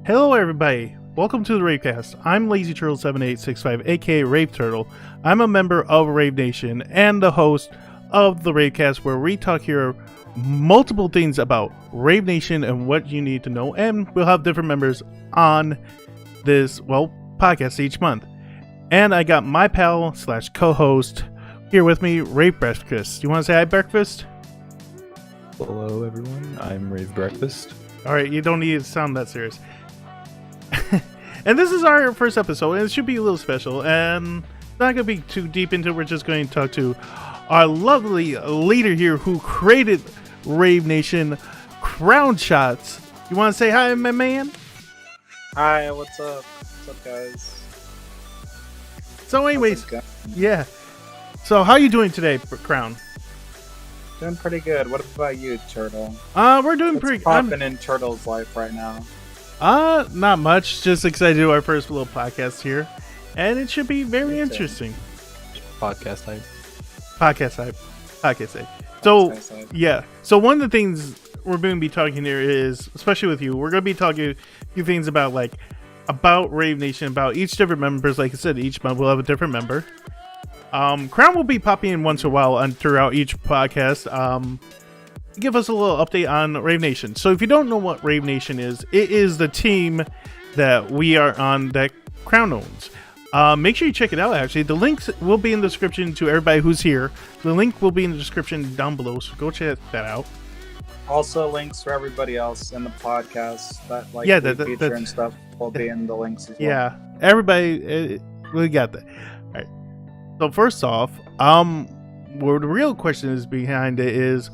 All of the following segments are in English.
Hello everybody, welcome to the RaVe Cast. I'm LazyTurtle7865, aka RaVe Turtle. I'm a member of RaVe Nation and the host of the RaVe Cast, where we talk here multiple things about RaVe Nation and what you need to know, and we'll have different members on this, podcast each month. And I got my pal slash co-host here with me, RaVe Breakfast. You want to say hi, Breakfast? Hello everyone, I'm RaVe Breakfast. Alright, you don't need to sound that serious. And this is our first episode, and it should be a little special, and not going to be too deep into it. We're just going to talk to our lovely leader here who created RaVe Nation, Crown Shots. You want to say hi, my man? Hi, what's up? What's up, guys? So anyways, yeah. So how you doing today, Crown? Doing pretty good. What about you, Turtle? We're doing What's pretty popping in Turtle's life right now? Not much. Just excited to do our first little podcast here, and it should be very interesting. Podcast hype. Podcast hype. So, yeah. So one of the things we're going to be talking here is, especially with you, we're going to be talking a few things about RaVe Nation, about each different members. Like I said, each month we'll have a different member. Crown will be popping in once in a while throughout each podcast. Give us a little update on RaVe Nation. So if you don't know what RaVe Nation is, it is the team that we are on that Crown owns. Make sure you check it out, actually. The links will be in the description to everybody who's here. The link will be in the description down below, so go check that out. Also, links for everybody else in the podcast that feature and stuff will be in the links as well. Yeah, everybody, we got that. All right. So first off, where the real question is behind it is,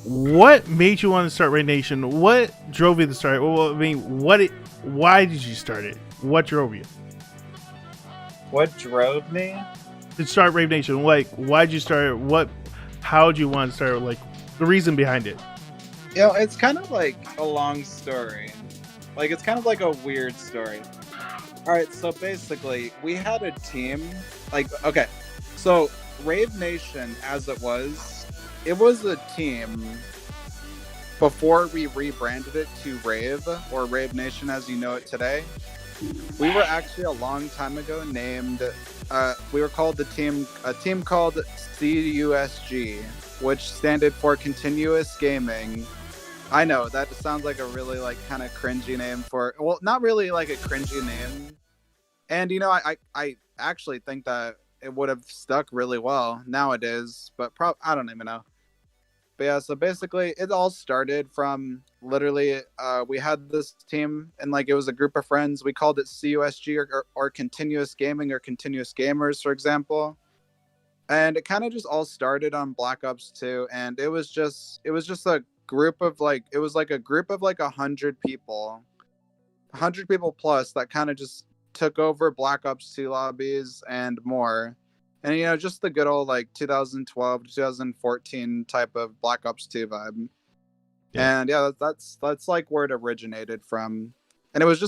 what made you want to start RaVe Nation? What drove you to start it? Well, I mean, why did you start it? What drove you? What drove me? To start RaVe Nation? Why'd you start it? How'd you want to start it? The reason behind it? You know, it's kind of like a long story. It's kind of like a weird story. Alright, so basically, we had a team. So RaVe Nation, as it was a team before we rebranded it to RaVe, or RaVe Nation as you know it today. We were actually a long time ago named, we were called a team called CUSG, which standed for Continuous Gaming. I know, that sounds like a really kind of cringy name not really like a cringy name. And I actually think that it would have stuck really well nowadays, but I don't even know. But yeah, so basically it all started from literally we had this team, and it was a group of friends. We called it CUSG or Continuous Gaming or Continuous Gamers, for example. And it kind of just all started on Black Ops 2, and it was just a group of it was a group of 100 people. 100 people plus that kind of just took over Black Ops 2 lobbies and more. And, just the good old, 2012 to 2014 type of Black Ops 2 vibe. Yeah. And, yeah, that's where it originated from. And it was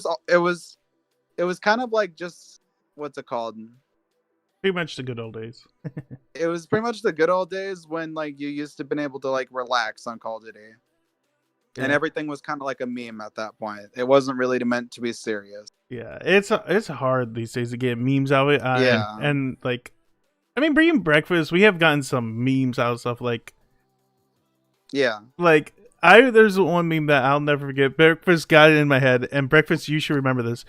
kind of just, what's it called? Pretty much the good old days. It was pretty much the good old days when, you used to been able to, relax on Call of Duty. Yeah. And everything was kind of like a meme at that point. It wasn't really meant to be serious. Yeah, it's hard these days to get memes out of it. Yeah. And bringing Breakfast, we have gotten some memes out of stuff yeah. There's one meme that I'll never forget. Breakfast got it in my head, and Breakfast, you should remember this.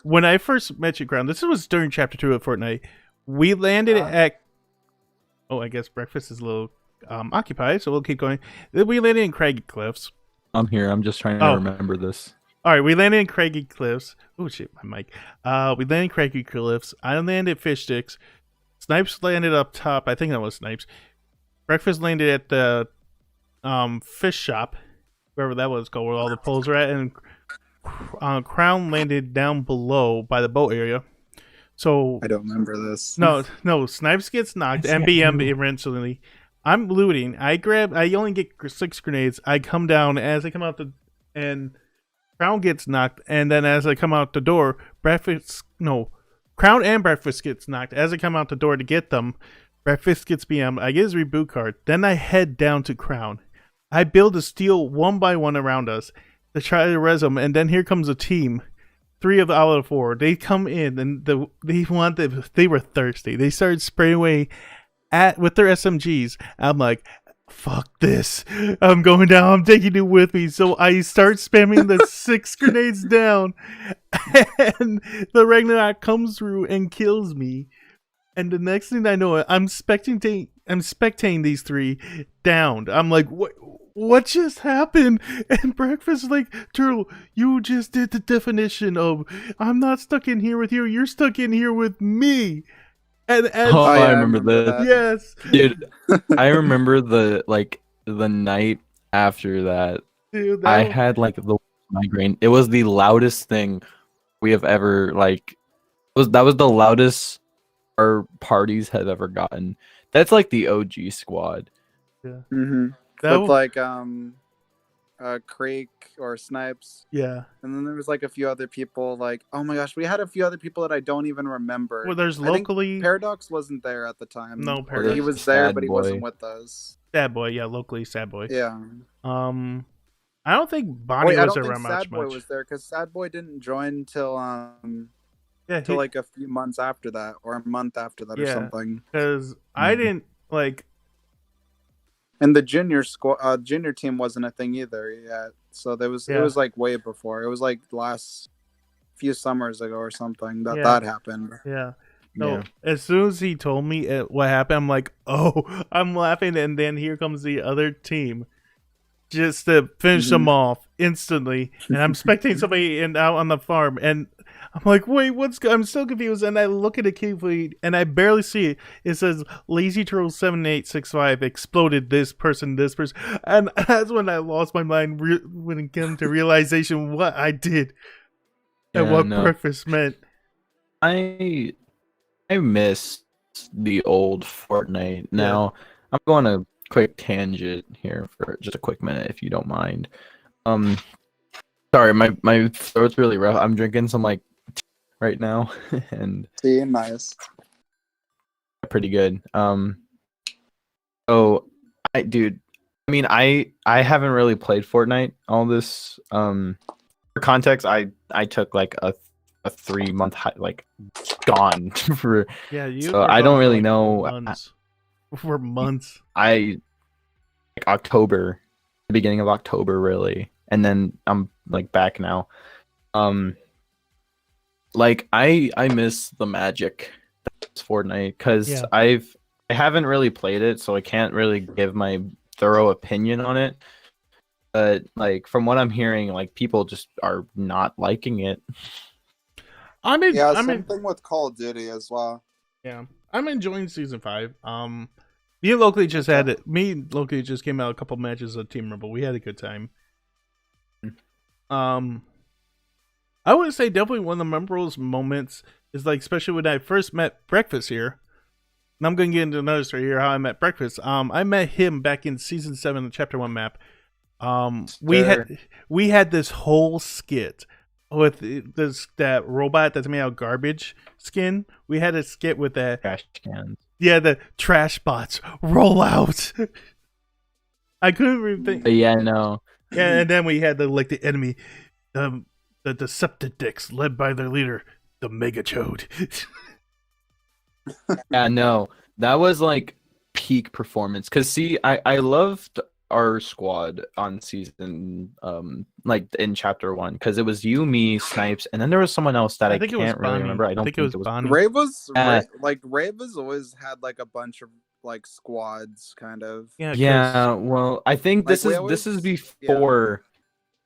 When I first met you, Crown, this was during Chapter 2 of Fortnite. We landed at... Oh, I guess Breakfast is a little occupied, so we'll keep going. We landed in Craggy Cliffs. I'm here. I'm just trying to remember this. All right, we landed in Craggy Cliffs. Oh, shit, my mic. We landed in Craggy Cliffs. I landed at Fish Sticks. Snipes landed up top. I think that was Snipes. Breakfast landed at the fish shop, wherever that was called, where all the poles are at. And Crown landed down below by the boat area. So I don't remember this. No. Snipes gets knocked. MBM eventually. I'm looting. I only get 6 grenades. I come down. As I come out and Crown gets knocked. And then as I come out the door, Crown and Breakfast gets knocked. As I come out the door to get them, Breakfast gets BM. I get his reboot card. Then I head down to Crown. I build a steel one by one around us to try to res them, and then here comes a team 3 of the out of 4, they come in and they were thirsty. They started spraying away with their SMGs. I'm like, fuck this. I'm going down. I'm taking it with me. So I start spamming the 6 grenades down, and the Ragnarok comes through and kills me. And the next thing I know, I'm spectating these 3 downed. I'm like, what just happened? And Breakfast is like, Turtle, you just did the definition of I'm not stuck in here with you. You're stuck in here with me. And I remember this. Yes, dude. I remember the night after that. Dude, I had like the migraine. It was the loudest thing we have ever that was the loudest our parties have ever gotten. That's like the OG squad. Yeah. Mm-hmm. With like Creek or Snipes. Yeah. And then there was like a few other people. Like, oh my gosh, we had a few other people that I don't even remember. Well, there's I think locally Paradox wasn't there at the time. No, Paradox. He was there, Sad but he boy. wasn't with us. Sad Boy, yeah, locally Sad Boy. Yeah. I don't think Bonnie I was don't think around Sad Boy much. was there because Sad Boy didn't join till Yeah, till like a few months after that, or a month after that, or something. because I didn't like. And the junior team wasn't a thing either yet. So there was it was like way before. It was like last few summers ago or something that happened. Yeah. No, as soon as he told me what happened, I'm like, oh, I'm laughing, and then here comes the other team, just to finish them off instantly. And I'm spectating somebody out on the farm, and I'm like, wait, I'm still confused. And I look at the key feed, and I barely see it. It says Lazy Turtle 7865 exploded this person, and that's when I lost my mind when it came to realization what I did and what breakfast meant. I miss the old Fortnite. Now, I'm going a quick tangent here for just a quick minute, if you don't mind. Sorry, my throat's really rough. I'm drinking some tea right now, and nice, pretty good. So, I haven't really played Fortnite all this. For context, I took like a 3-month gone for so I don't really know for months. October, the beginning of October really, and then I'm back now. I miss the magic that's Fortnite because I haven't really played it, so I can't really give my thorough opinion on it. But from what I'm hearing, people just are not liking it. Same thing with Call of Duty as well. Yeah, I'm enjoying season 5. Me and Locally just had it. Me and Locally just came out a couple matches of Team Rumble. We had a good time. I would say definitely one of the memorable moments is especially when I first met Breakfast here. And I'm going to get into another story here how I met Breakfast. I met him back in season 7 of Chapter 1 map. We had this whole skit with that robot that's made out of garbage skin. We had a skit with that trash cans. Yeah, the trash bots roll out. I couldn't even think. Yeah, no. Yeah, and then we had the enemy, the Decepticons led by their leader, the Mega Chode. Yeah, no, that was peak performance. Cause see, I loved our squad on season in Chapter 1 because it was you, me, Snipes, and then there was someone else that I can't really remember. I don't think it was Bonnie. RaVe has always had a bunch of squads kind of. Yeah, well, I think this is before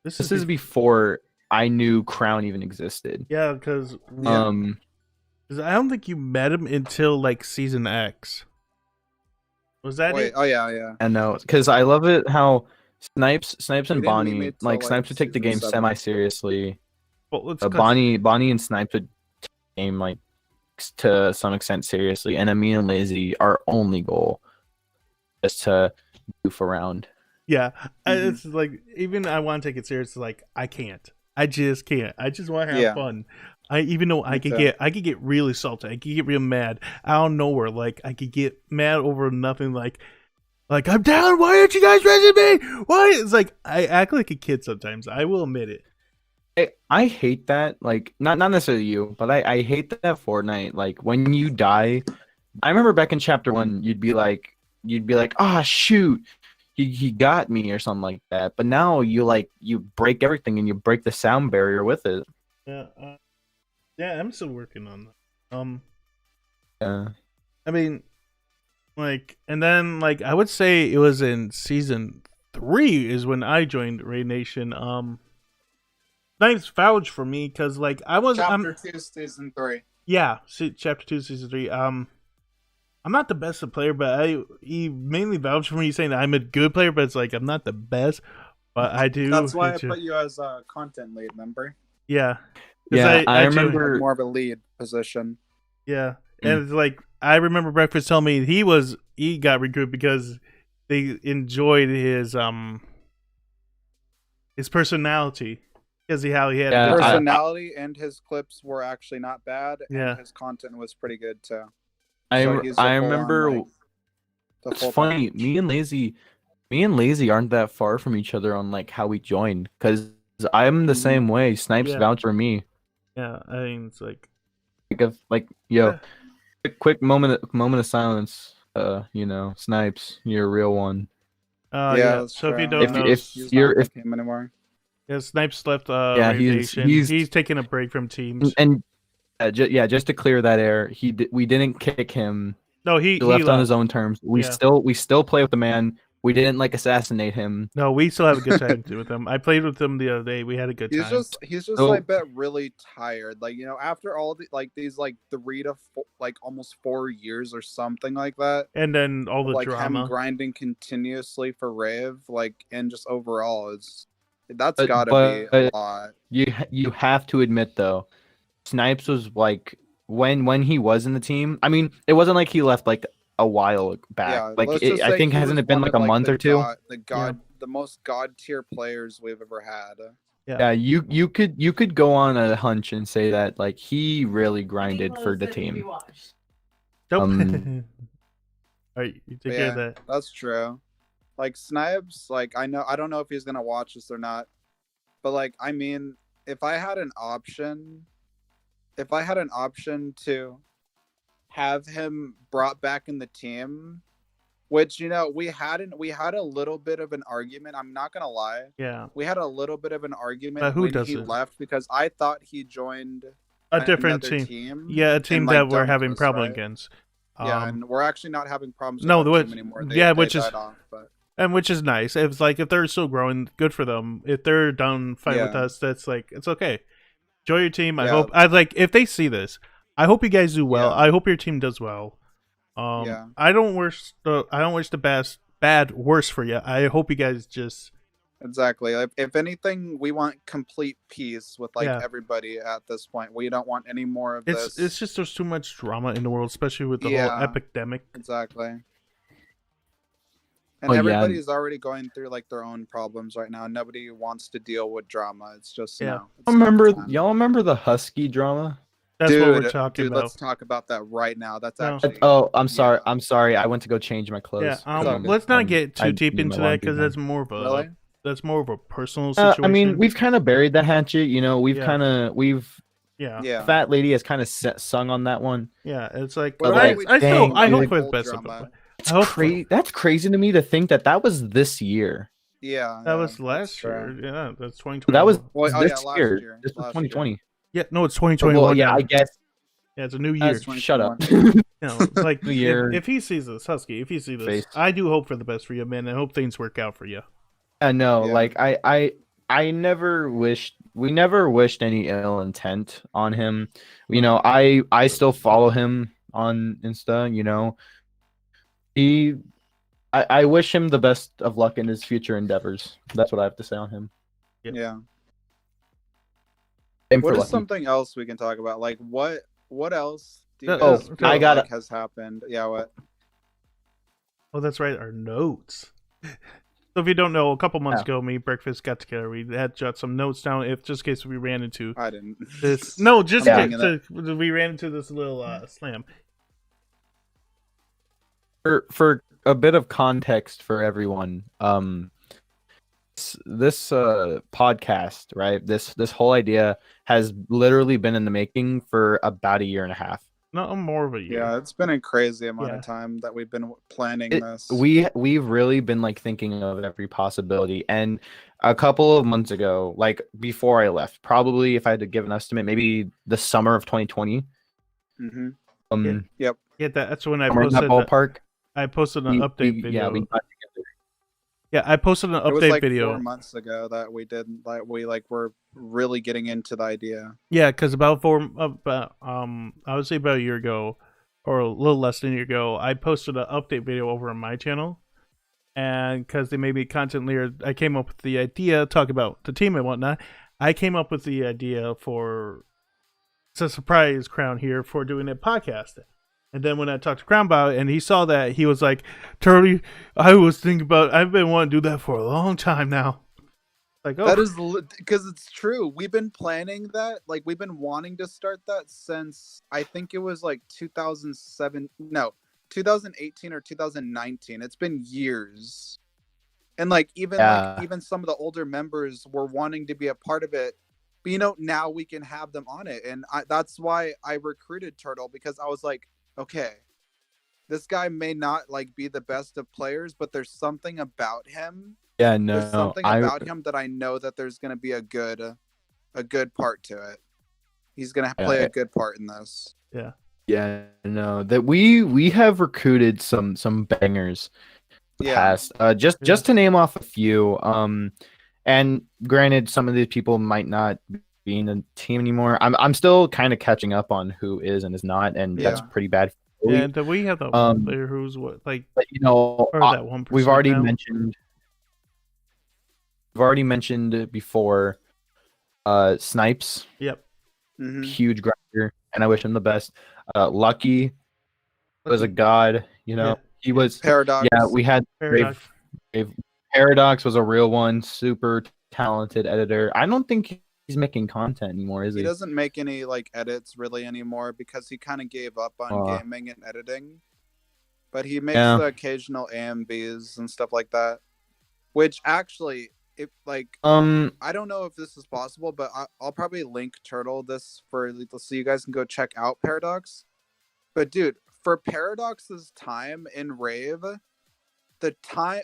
this is before I knew Crown even existed. Yeah, because I don't think you met him until season X. Was that it? Oh yeah. I know, because I love it how Snipes and Bonnie Snipes would take the game semi-seriously. Well, Bonnie and Snipes would take the game to some extent seriously, and me and Lazy, our only goal is to goof around. Yeah, it's even I want to take it serious. I can't. I just can't. I just want to have fun. Even though I could get really salty, I could get real mad out of nowhere. I could get mad over nothing. I'm down. Why aren't you guys resing me? Why? It's I act like a kid sometimes. I will admit it. I hate that. Like, not necessarily you, but I hate that Fortnite. Like, when you die, I remember back in chapter 1, you'd be like, ah, shoot, he got me or something like that. But now you break everything and you break the sound barrier with it. Yeah, yeah, I'm still working on that. Yeah. I mean, like, and then like I would say it was in season 3 is when I joined Raid Nation. Nice vouch for me because like Chapter 2, season 3. Yeah, chapter 2, season 3. I'm not the best of player, but he mainly vouched for me saying that I'm a good player, but it's like I'm not the best, but I do. That's why I put you as a content lead, remember? Yeah. Yeah, I Like remember. more of a lead position. Yeah, and it's like I remember Breakfast telling me he got recruited because they enjoyed his personality because how he had Yeah, personality and his clips were actually not bad. Yeah. And his content was pretty good too. I So remember. It's funny. Me and Lazy aren't that far from each other on like how we joined because I'm the same way. Snipes vouch for me. Yeah, I mean it's like yo, quick moment of silence. Snipes, you're a real one. Yeah. So if you don't know, if him anymore. Yeah, Snipes left. He's taking a break from teams. And just to clear that air, we didn't kick him. No, he left on his own terms. We still play with the man. We didn't assassinate him. No, we still have a good time with him. I played with him the other day. We had a good time. He's just I bet really tired. Like, after all these 3 to 4, almost 4 years or something like that. And then all the drama. Him grinding continuously for RaVe, and just overall that's gotta be a lot. You have to admit though, Snipes was when he was in the team. I mean, it wasn't like he left a while back. Yeah, I think hasn't it been a month or two? The most god tier players we've ever had. Yeah, you could go on a hunch and say that he really grinded for the team. All right, you take care of that. That's true. Snipes, I don't know if he's gonna watch this or not, but I mean, if I had an option to have him brought back in the team, which we had a little bit of an argument. I'm not gonna lie. Yeah, we had a little bit of an argument but when he left because I thought he joined a different team. Yeah, a team that we're having problems against. Yeah, and we're actually not having problems. No, with team anymore. which is nice. It's if they're still growing, good for them. If they're done fighting with us, that's it's okay. Enjoy your team. I hope if they see this, I hope you guys do well. I hope your team does well. I don't wish the bad worse for you. I hope you guys just exactly. If anything, we want complete peace with everybody at this point. We don't want any more of this. It's just there's too much drama in the world, especially with the whole epidemic. Exactly. And everybody's already going through their own problems right now. Nobody wants to deal with drama. It's just y'all remember the Husky drama? That's what we're talking about. Let's talk about that right now. That's actually. Oh, I'm sorry. I'm sorry. I went to go change my clothes. Yeah. Let's not get too deep into that because that's more of a personal situation. I mean, we've kind of buried the hatchet. We've Fat Lady has kind of sung on that one. Yeah, it's I hope for the best of it. That's crazy to me to think that was this year. Yeah, that was last year. Yeah, that's 2020. That was this year. This was 2020. Yeah, no, it's 2021. Well, yeah, I guess. Yeah, it's a new year. Shut up. New year. If he sees this, Husky, if he sees this, I do hope for the best for you, man. I hope things work out for you. I know. Yeah. I never wished. We never wished any ill intent on him. I still follow him on Insta. I wish him the best of luck in his future endeavors. That's what I have to say on him. Yeah. What is something else we can talk about? What else do you guys feel has happened? Yeah, what? Oh, that's right, our notes. So if you don't know, a couple months ago, me and Breakfast got together. We had jot some notes down, just in case we ran into. I didn't. This. No, just in case we ran into this little slam. For a bit of context for everyone, this podcast, right? This whole idea has literally been in the making for about a year and a half. No, more of a year. Yeah, it's been a crazy amount Yeah. of time that we've been planning this. We've really been like thinking of every possibility, and a couple of months ago, like before I left, probably if I had to give an estimate, maybe the summer of 2020. Mm-hmm. Yeah, that's when I somewhere in that posted. ballpark. I posted an update video. Yeah, we got together. Yeah, I posted an It was update like video. 4 months ago that we did. Like we were really getting into the idea. Yeah, because I would say about a year ago, or a little less than a year ago, I posted an update video over on my channel, and because they made me content leader, I came up with the idea, talk about the team and whatnot. I came up with the idea for it's a surprise Crown here for doing a podcast. And then when I talked to Crown about it, and he saw that, he was like, "Turley, I was thinking about. I've been wanting to do that for a long time now." Like, oh, That is because it's true. We've been planning that. Like we've been wanting to start that since I think it was like 2018 or 2019. It's been years. And like even some of the older members were wanting to be a part of it. But now we can have them on it. And that's why I recruited Turtle, because I was like, okay, this guy may not like be the best of players, but there's something about him. Yeah, no, There's something about him that I know that there's going to be a good part to it. He's going to play a good part in this. Yeah, no, that we have recruited some bangers past. Just to name off a few. And granted, some of these people might not be in the team anymore. I'm still kind of catching up on who is and is not, and that's pretty bad. Yeah, do we have the player who's what like? But that 1%. We've already now? mentioned. We've already mentioned before. Snipes. Yep. Mm-hmm. Huge grinder, and I wish him the best. Lucky was a god. He was Paradox. Yeah, we had Paradox. Paradox was a real one. Super talented editor. I don't think he's making content anymore, is he? He doesn't make any like edits really anymore because he kind of gave up on gaming and editing. But he makes the occasional AMVs and stuff like that. Which actually, I don't know if this is possible, but I'll probably link Turtle this so you guys can go check out Paradox. But dude, for Paradox's time in RaVe, the time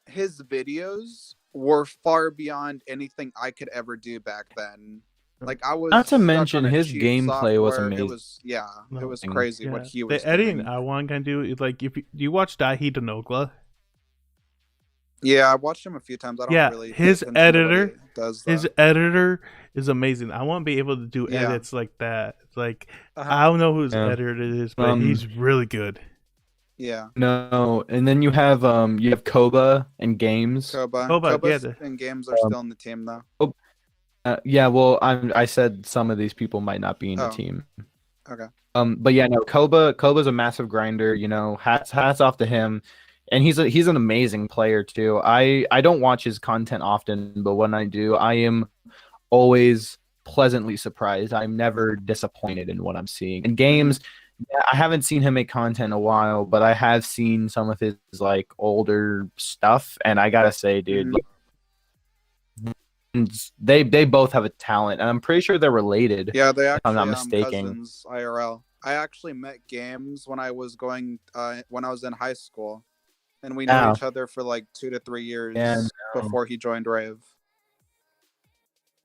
his videos were far beyond anything I could ever do back then. Like I was not to mention his gameplay was amazing. It was crazy what he was the editing doing. I want can do is like if you watch Dahi Denogla. Yeah, I watched him a few times. I don't really. His editor is amazing. I want to be able to do edits like that. It's like I don't know whose editor it is, but he's really good. Yeah. No, and then you have Koba and Games. Koba and Games are still in the team though. Yeah, well, I said some of these people might not be in the team. Okay. But yeah, no, Koba's a massive grinder. Hats off to him, and he's an amazing player too. I don't watch his content often, but when I do, I am always pleasantly surprised. I'm never disappointed in what I'm seeing. In Games, I haven't seen him make content in a while, but I have seen some of his like older stuff, and I gotta say, dude, they both have a talent, and I'm pretty sure they're related. Yeah, they actually, if I'm not mistaken. Cousins IRL. I actually met Games when I was in high school, and we knew each other for like 2 to 3 years before he joined RaVe.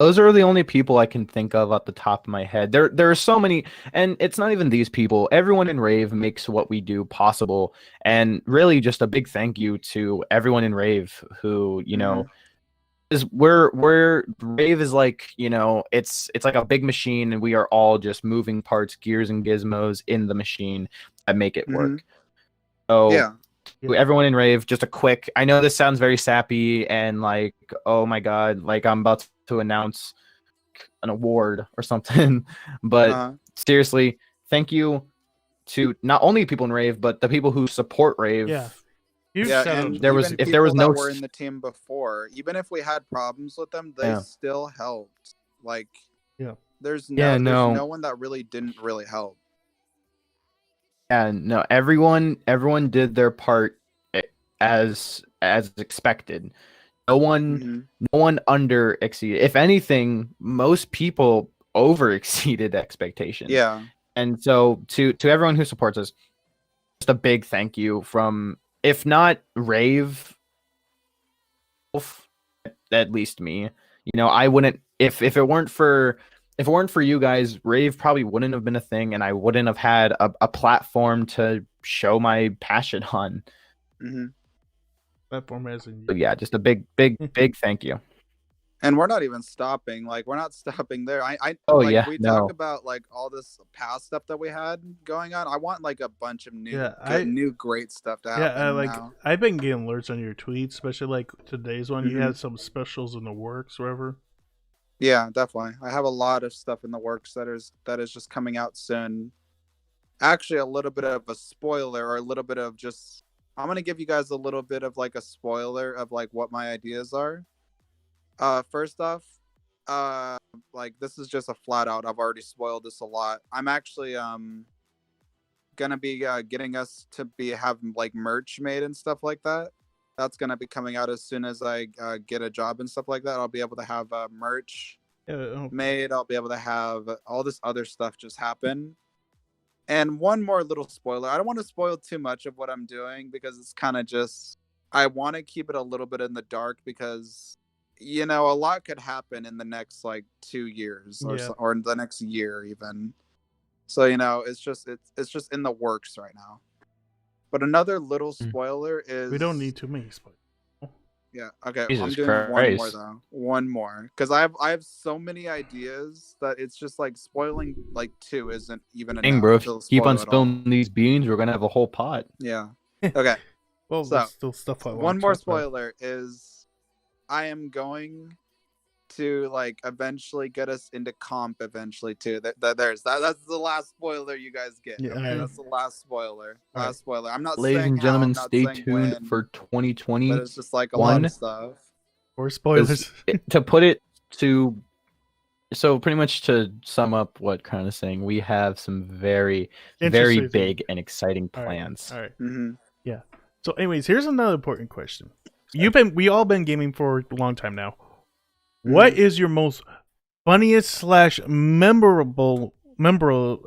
Those are the only people I can think of at the top of my head. There are so many, and it's not even these people. Everyone in RaVe makes what we do possible, and really just a big thank you to everyone in RaVe who is where RaVe is like, it's like a big machine, and we are all just moving parts, gears, and gizmos in the machine that make it work. So to everyone in RaVe, just a quick. I know this sounds very sappy and like, oh my god, like I'm about to announce an award or something, but seriously, thank you to not only people in RaVe, but the people who support RaVe. And there was were in the team before, even if we had problems with them, they still helped. Like, there's no one that really didn't really help. And no, everyone did their part as expected. No one, Mhm. no one under exceeded. If anything, most people over exceeded expectations. Yeah. And so to everyone who supports us, just a big thank you from, if not Rave, at least me. You know, I wouldn't, if it weren't for you guys, Rave probably wouldn't have been a thing, and I wouldn't have had a platform to show my passion on. Hmm. Platform as in So yeah, just a big thank you. And we're not even stopping. Like, we're not stopping there. Oh like, yeah, we no. talk about like all this past stuff that we had going on. I want like a bunch of new, Yeah, new great stuff to happen. Yeah, like now. I've been getting alerts on your tweets, especially like today's one. You Mhm. had some specials in the works, whatever. Yeah, definitely. I have a lot of stuff in the works that is just coming out soon. Actually, a little bit of a spoiler, or a little bit of just. I'm gonna give you guys a little bit of like a spoiler of like what my ideas are. First off, like this is just a flat out. I've already spoiled this a lot. I'm actually gonna be getting us to be having like merch made and stuff like that. That's gonna be coming out as soon as I get a job and stuff like that. I'll be able to have merch made. I'll be able to have all this other stuff just happen. And one more little spoiler. I don't want to spoil too much of what I'm doing because it's kind of just. I want to keep it a little bit in the dark because a lot could happen in the next like 2 years or Yeah. or in the next year even. So it's just in the works right now. But another little spoiler is We don't need too many spoilers. Yeah. Okay. Jesus I'm doing one more Christ. though. One more because I have so many ideas that it's just like spoiling like two isn't even Dang, enough. bro, if to you keep spoil on it all. spilling these beans, we're gonna have a whole pot. Yeah. Okay. Well, So, there's still stuff I want One to more talk about. spoiler is I am going to like eventually get us into comp eventually too. That's the last spoiler you guys get. Yeah, Okay, that's the last spoiler. All right. Last spoiler. I'm not Ladies saying and how, I'm gentlemen, not stay saying tuned when, for 2020. but it's just like a lot of stuff. Or spoilers. To put it to, so pretty much to sum up what Crown is saying, we have some very Interesting. big and exciting All right. plans. All right. Mm-hmm. Yeah. So, anyways, here's another important question. We all been gaming for a long time now. What is your most funniest / memorable?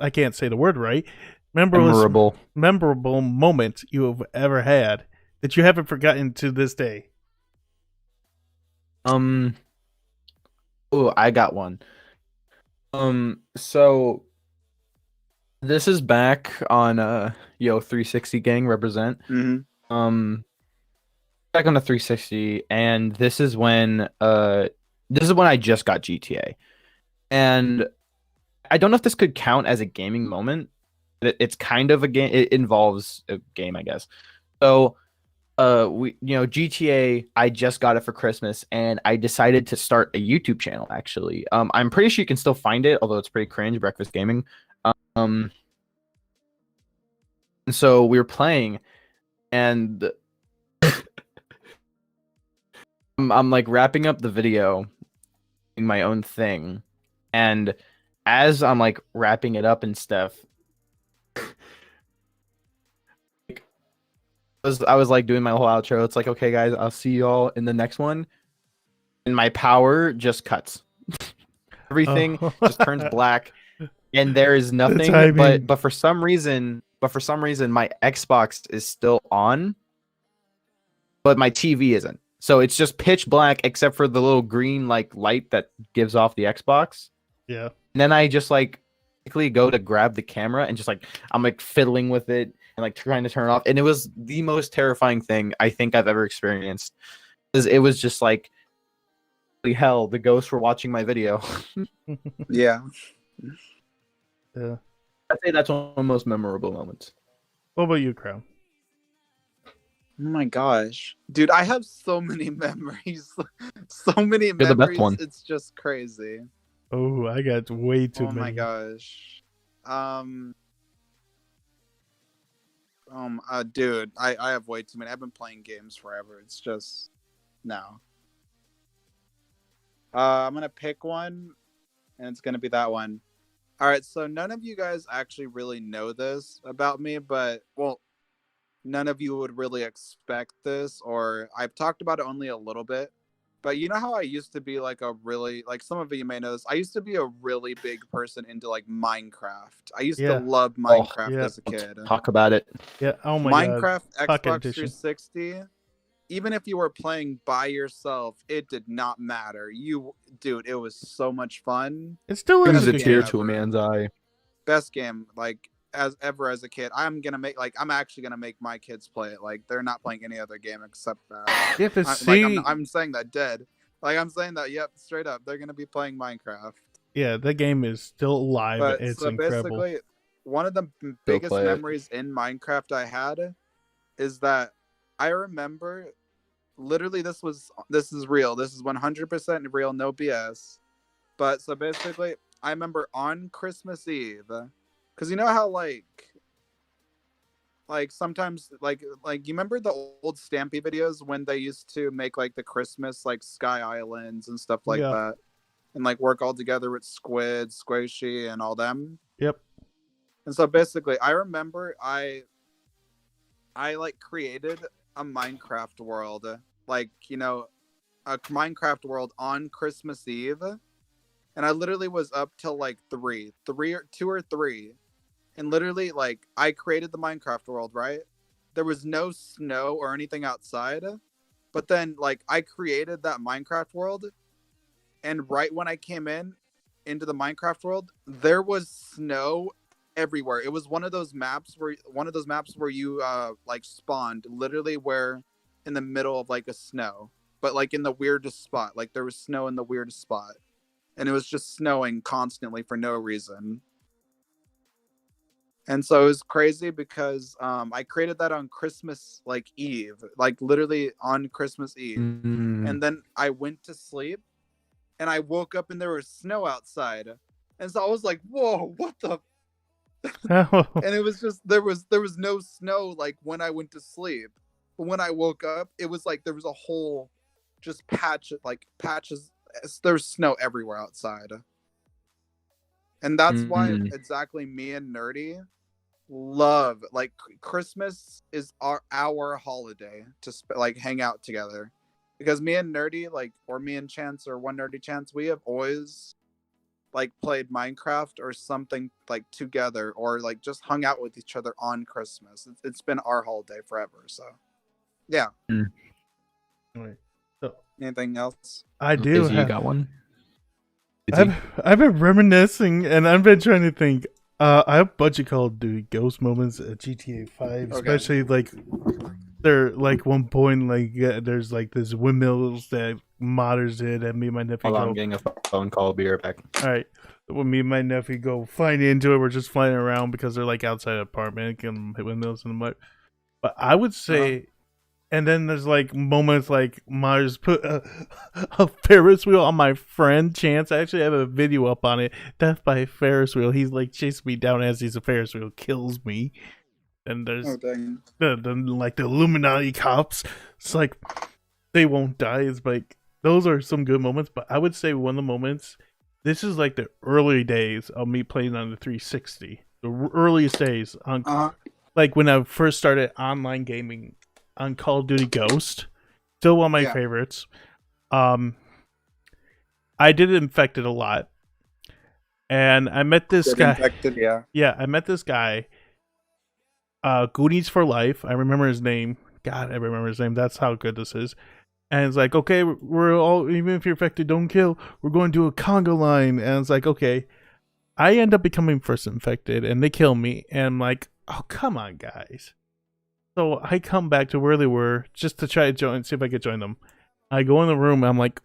I can't say the word right. Memorable moment you have ever had that you haven't forgotten to this day. Oh, I got one. So this is back on 360 gang represent. Mm-hmm. Back on the 360, and this is when I just got GTA. And I don't know if this could count as a gaming moment. It's kind of a game. It involves a game, I guess. So GTA, I just got it for Christmas, and I decided to start a YouTube channel, actually. I'm pretty sure you can still find it, although it's pretty cringe, Breakfast Gaming. And so we were playing, and I'm like wrapping up the video, doing my own thing, and as I'm like wrapping it up and stuff, I was like doing my whole outro. It's like, okay, guys, I'll see y'all in the next one. And my power just cuts. Everything just turns black, and there is nothing. But for some reason, my Xbox is still on, but my TV isn't. So it's just pitch black except for the little green like light that gives off the Xbox. Yeah. And then I just like quickly go to grab the camera and just like I'm like fiddling with it and like trying to turn it off. And it was the most terrifying thing I think I've ever experienced. Because it was just like, holy hell, the ghosts were watching my video. Yeah. Yeah. I'd say that's one of the most memorable moments. What about you, Crown? Oh my gosh, dude, I have so many memories. So many You're memories. the best one. It's just crazy. Oh, I got way too many. Oh my gosh. Dude, I have way too many. I've been playing games forever. It's just no. I'm gonna pick one, and it's gonna be that one. All right, so none of you guys actually really know this about me, but well, none of you would really expect this, or I've talked about it only a little bit. But you know how I used to be like a really, like some of you may know this, I used to be a really big person into like Minecraft. I used to love Minecraft yeah. as a kid. Talk about it. Yeah. Oh my god. Minecraft, Pocket Xbox edition. 360, even if you were playing by yourself, it did not matter. Dude, it was so much fun. It still Brings is a a tear game. to a man's eye. Best game, like as a kid. I'm actually gonna make my kids play it. Like they're not playing any other game except that. You have to see. I'm saying that dead. Like I'm saying that. Yep, straight up. They're gonna be playing Minecraft. Yeah, the game is still alive. But It's so incredible. basically, one of the biggest memories in Minecraft I had is that I remember, literally, this is real. This is 100% real, no BS. But so basically, I remember on Christmas Eve, because you know how like sometimes like you remember the old Stampy videos when they used to make like the Christmas like sky islands and stuff like that, and like work all together with Squid, Squishy, and all them. Yep. And so basically, I remember I like created a Minecraft world, like, you know, a Minecraft world on Christmas Eve, and I literally was up till like 2 or 3, and literally like I created the Minecraft world, right? There was no snow or anything outside, but then like I created that Minecraft world, and right when I came into the Minecraft world, there was snow everywhere. It was one of those maps where you like spawned literally where in the middle of like a snow, but like in the weirdest spot. Like there was snow in the weirdest spot, and it was just snowing constantly for no reason. And so it was crazy because I created that on Christmas like Eve, like literally on Christmas Eve. And then I went to sleep and I woke up and there was snow outside. And so I was like, whoa, what the? And it was just, there was no snow like when I went to sleep. But when I woke up, it was like there was a whole just patches. There's snow everywhere outside. And that's why exactly me and Nerdy love, like, Christmas is our holiday to like hang out together, because me and Nerdy, like, or me and Chance, or one Nerdy Chance, we have always like played Minecraft or something like together, or like just hung out with each other on Christmas. It's been our holiday forever. So yeah. Right. So, anything else? I do. You got one? I've been reminiscing, and I've been trying to think. I have a bunch of Call of Duty ghost moments at GTA 5, especially like there, like one point, like there's like this windmills that modders it, and me and my nephew I'm getting a phone call. I'll be right back. All right, when me and my nephew go flying into it, we're just flying around because they're like outside the apartment and hit windmills and what. But I would say. And then there's like moments like Mars put a Ferris wheel on my friend Chance. I actually have a video up on it. Death by Ferris wheel. He's like chasing me down as he's a Ferris wheel, kills me. And there's the like the Illuminati cops. It's like they won't die. It's like those are some good moments. But I would say one of the moments. This is like the early days of me playing on the 360. The earliest days on like when I first started online gaming. On Call of Duty Ghost, still one of my favorites. I did Infected a lot, and I met this guy. Infected, I met this guy. Goonies for Life. I remember his name. God, I remember his name. That's how good this is. And it's like, okay, we're all, even if you're infected, don't kill. We're going to do a conga line, and it's like, okay. I end up becoming first infected, and they kill me, and I'm like, oh, come on, guys. So I come back to where they were just to try to join, see if I could join them. I go in the room. I'm like,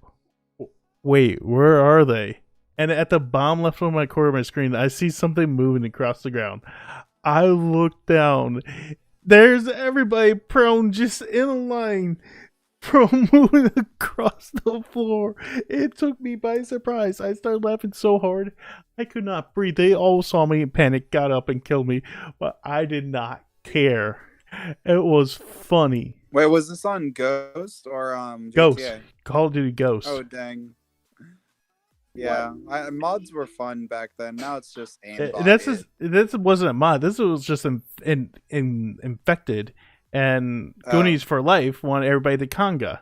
wait, where are they? And at the bottom left of my corner of my screen, I see something moving across the ground. I look down. There's everybody prone, just in a line, prone moving across the floor. It took me by surprise. I started laughing so hard, I could not breathe. They all saw me in panic, got up and killed me, but I did not care. It was funny. Wait, was this on Ghost or GTA? Ghost. Call of Duty Ghost. Oh dang. Yeah, mods were fun back then. Now it's just aimbot. This wasn't a mod. This was just infected, and Goonies for Life wanted everybody to conga.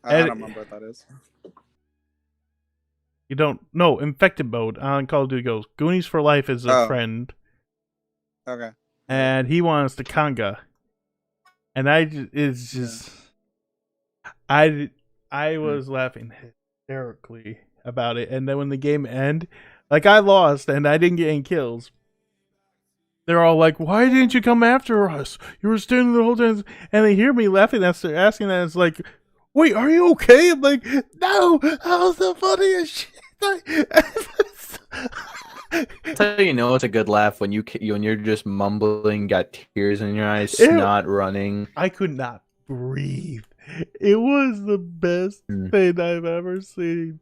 I don't remember what that is. You don't know infected mode on Call of Duty goes. Goonies for life is a friend. Okay. And he wants the conga. And I was laughing hysterically about it. And then when the game ended, like I lost and I didn't get any kills. They're all like, "Why didn't you come after us? You were standing the whole time." And they hear me laughing after asking that. It's like, "Wait, are you okay?" I'm like, "No, that was the funniest shit." That's how you know it's a good laugh when you're just mumbling, got tears in your eyes, snot running. I could not breathe. It was the best thing I've ever seen.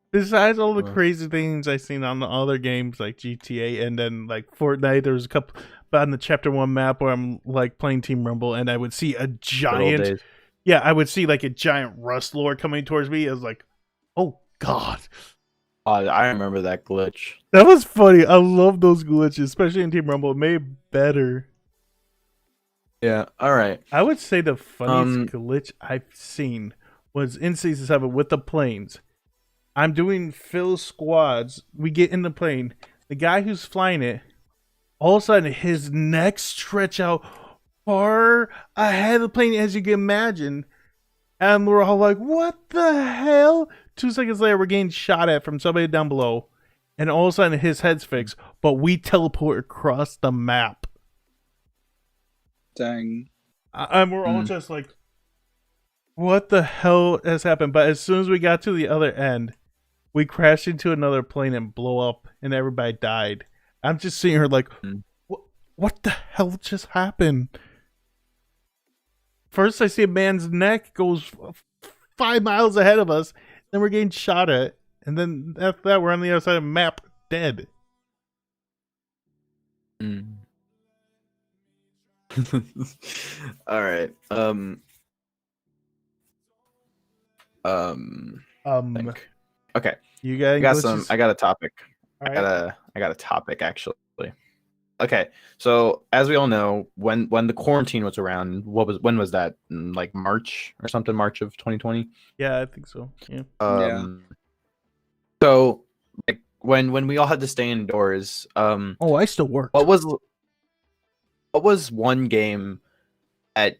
Besides all the crazy things I've seen on the other games like GTA and then like Fortnite, there was a couple on the Chapter 1 map where I'm like playing Team Rumble and I would see a giant, I would see like a giant rust lord coming towards me. I was like, oh God. I remember that glitch. That was funny. I love those glitches, especially in Team Rumble. It made it better. Yeah, all right. I would say the funniest glitch I've seen was in Season 7 with the planes. I'm doing fill squads. We get in the plane. The guy who's flying it, all of a sudden his neck stretch out far ahead of the plane as you can imagine. And we're all like, what the hell? 2 seconds later, we're getting shot at from somebody down below. And all of a sudden his head's fixed. But we teleport across the map. Dang. And we're all just like, what the hell has happened? But as soon as we got to the other end, we crashed into another plane and blew up, and everybody died. I'm just sitting here like, what the hell just happened? First, I see a man's neck goes 5 miles ahead of us, then we're getting shot at, and then after that, we're on the other side of the map, dead. All right. Okay. You guys I got a topic. All I got a topic actually. Okay. So as we all know, when the quarantine was around, when was that? Like March or something? March of 2020? Yeah, I think so. Yeah. So like when we all had to stay indoors, I still work. What was one game that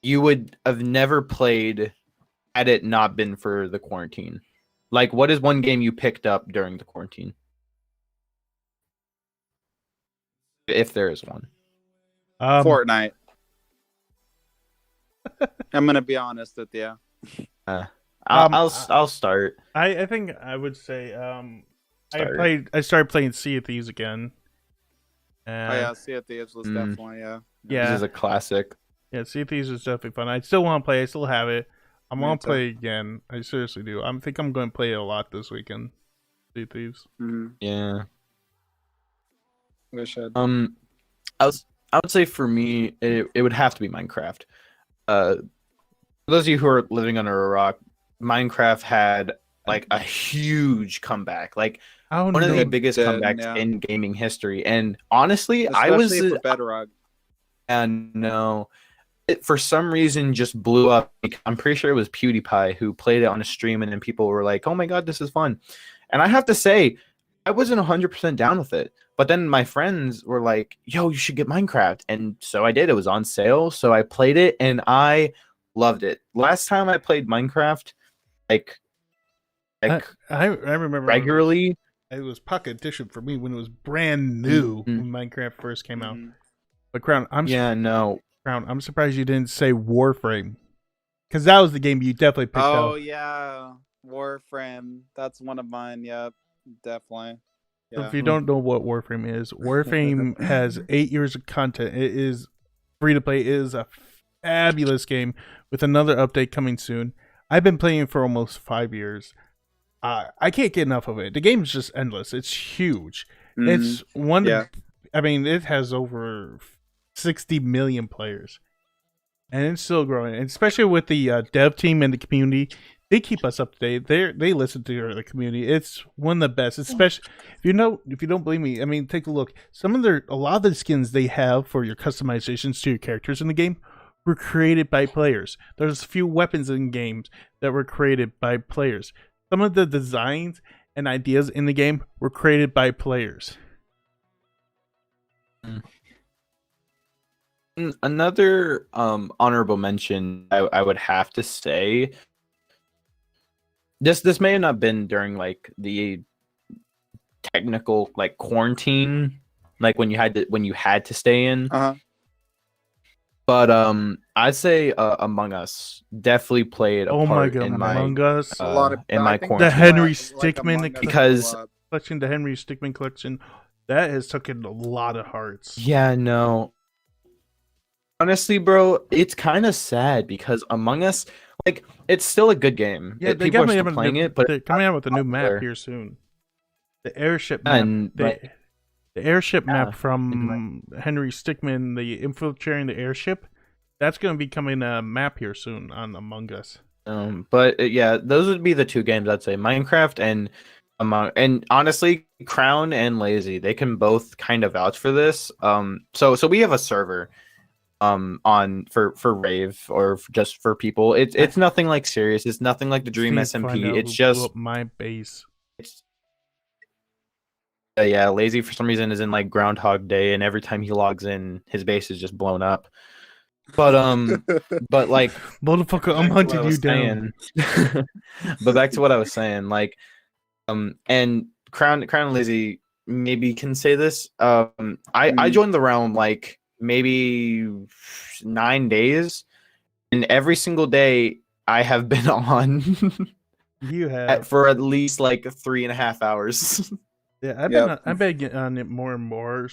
you would have never played had it not been for the quarantine? Like, what is one game you picked up during the quarantine? If there is one. Fortnite. I'm gonna be honest with you. I'll start. I think I would say I started playing Sea of Thieves again. Sea of Thieves was definitely This is a classic. Yeah, Sea of Thieves is definitely fun. I still want to play. I still have it. I want to play again. I seriously do. I think I'm going to play it a lot this weekend. Sea of Thieves. Yeah. We should. I would say for me, it would have to be Minecraft. For those of you who are living under a rock, Minecraft had like a huge comeback. Like one of the biggest comebacks in gaming history. And honestly, especially for Bedrock. And no. It for some reason just blew up. I'm pretty sure it was PewDiePie who played it on a stream, and then people were like, "Oh my god, this is fun!" And I have to say, I wasn't 100% down with it. But then my friends were like, "Yo, you should get Minecraft," and so I did. It was on sale, so I played it, and I loved it. Last time I played Minecraft, I remember regularly. It was Pocket Edition for me when it was brand new when Minecraft first came out. But Crown, I'm surprised you didn't say Warframe, because that was the game you definitely picked up. Oh yeah, Warframe. That's one of mine. Yep, definitely. Yeah. So if you don't know what Warframe is, Warframe has 8 years of content. It is free to play. It is a fabulous game with another update coming soon. I've been playing for almost 5 years. I can't get enough of it. The game is just endless. It's huge. It's one. Yeah. I mean, it has over 60 million players, and it's still growing. And especially with the dev team and the community, they keep us up to date. They listen to the community. It's one of the best. Especially if you don't believe me, I mean, take a look. A lot of the skins they have for your customizations to your characters in the game were created by players. There's a few weapons in games that were created by players. Some of the designs and ideas in the game were created by players. Another honorable mention I would have to say, this may have not been during like the technical like quarantine, like when you had to stay in. But I'd say Among Us definitely played a part in my Among Us. A lot of in my think quarantine. The Henry like Stickmin Among Us because- blew up. collection, the Henry Stickmin collection, that has taken a lot of hearts. Yeah, no. Honestly, bro, it's kind of sad because Among Us, like, it's still a good game. Yeah, they people got are me still playing it, but they're coming out with a new map popular. here soon. The airship map. And the airship Yeah, map from Henry Stickmin, the infiltrating the airship. That's going to be coming a map here soon on Among Us. But yeah, those would be the two games I'd say: Minecraft and honestly, Crown and Lazy. They can both kind of vouch for this. So we have a server, on for RaVe or just for people. It's nothing like serious. It's nothing like the Dream Please find SMP. out It's who just blew up my base. it's yeah. Lazy for some reason is in like Groundhog Day, and every time he logs in, his base is just blown up. But like, Motherfucker, I'm back to what hunting I you was down. saying. But back to what I was saying, like, and Crown and Lizzie maybe can say this. I joined the realm like maybe 9 days, and every single day I have been on You have. for at least like 3.5 hours. Yeah, I've been getting on it more and more.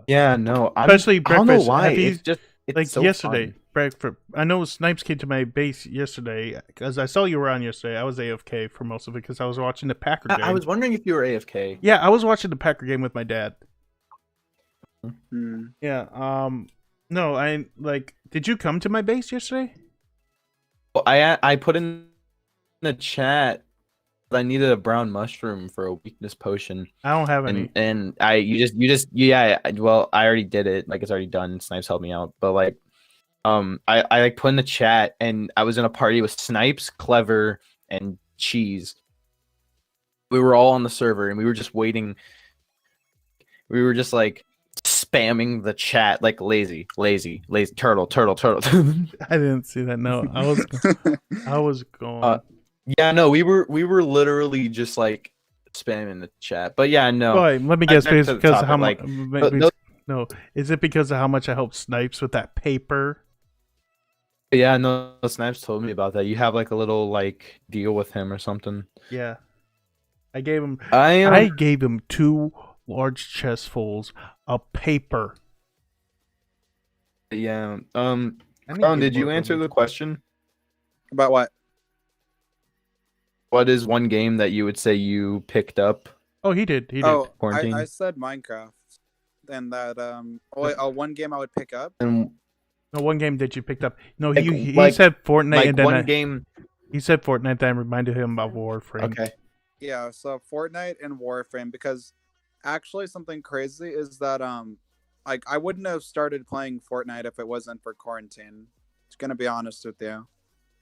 Yeah, no, Especially I don't know breakfast. why. Have you- It's just it's like so yesterday, fun. breakfast. I know Snipes came to my base yesterday because I saw you were on yesterday. I was AFK for most of it because I was watching the Packer game. I was wondering if you were AFK. Yeah, I was watching the Packer game with my dad. Hmm. Yeah. No, I like. Did you come to my base yesterday? Well, I put in the chat that I needed a brown mushroom for a weakness potion. I don't have any. And well, I already did it. Like, it's already done. Snipes helped me out. But like, I like put in the chat, and I was in a party with Snipes, Clever, and Cheese. We were all on the server, and we were just waiting. We were just like spamming the chat like lazy, turtle. I didn't see that. No, I was going. Yeah, no, we were literally just like spamming the chat. But yeah, no. Boy, let me guess. Back to Because the of how much? topic, No, is it because of how much I helped Snipes with that paper? Yeah, no, Snipes told me about that. You have like a little like deal with him or something. Yeah, I gave him. I I gave him 2 large chestfuls of paper. yeah. I need to Crown, get did you more answer from the question? About what? What is one game that you would say you picked up? Oh, he did. He did. Oh, Quarantine? I said Minecraft, and that one game I would pick up. And No, one game that you picked up. No, Like- he like- said Fortnite, like and then one game. he said Fortnite. Then reminded him about Warframe. Okay. Yeah, so Fortnite and Warframe, because actually something crazy is that like I wouldn't have started playing Fortnite if it wasn't for quarantine. Just gonna be honest with you.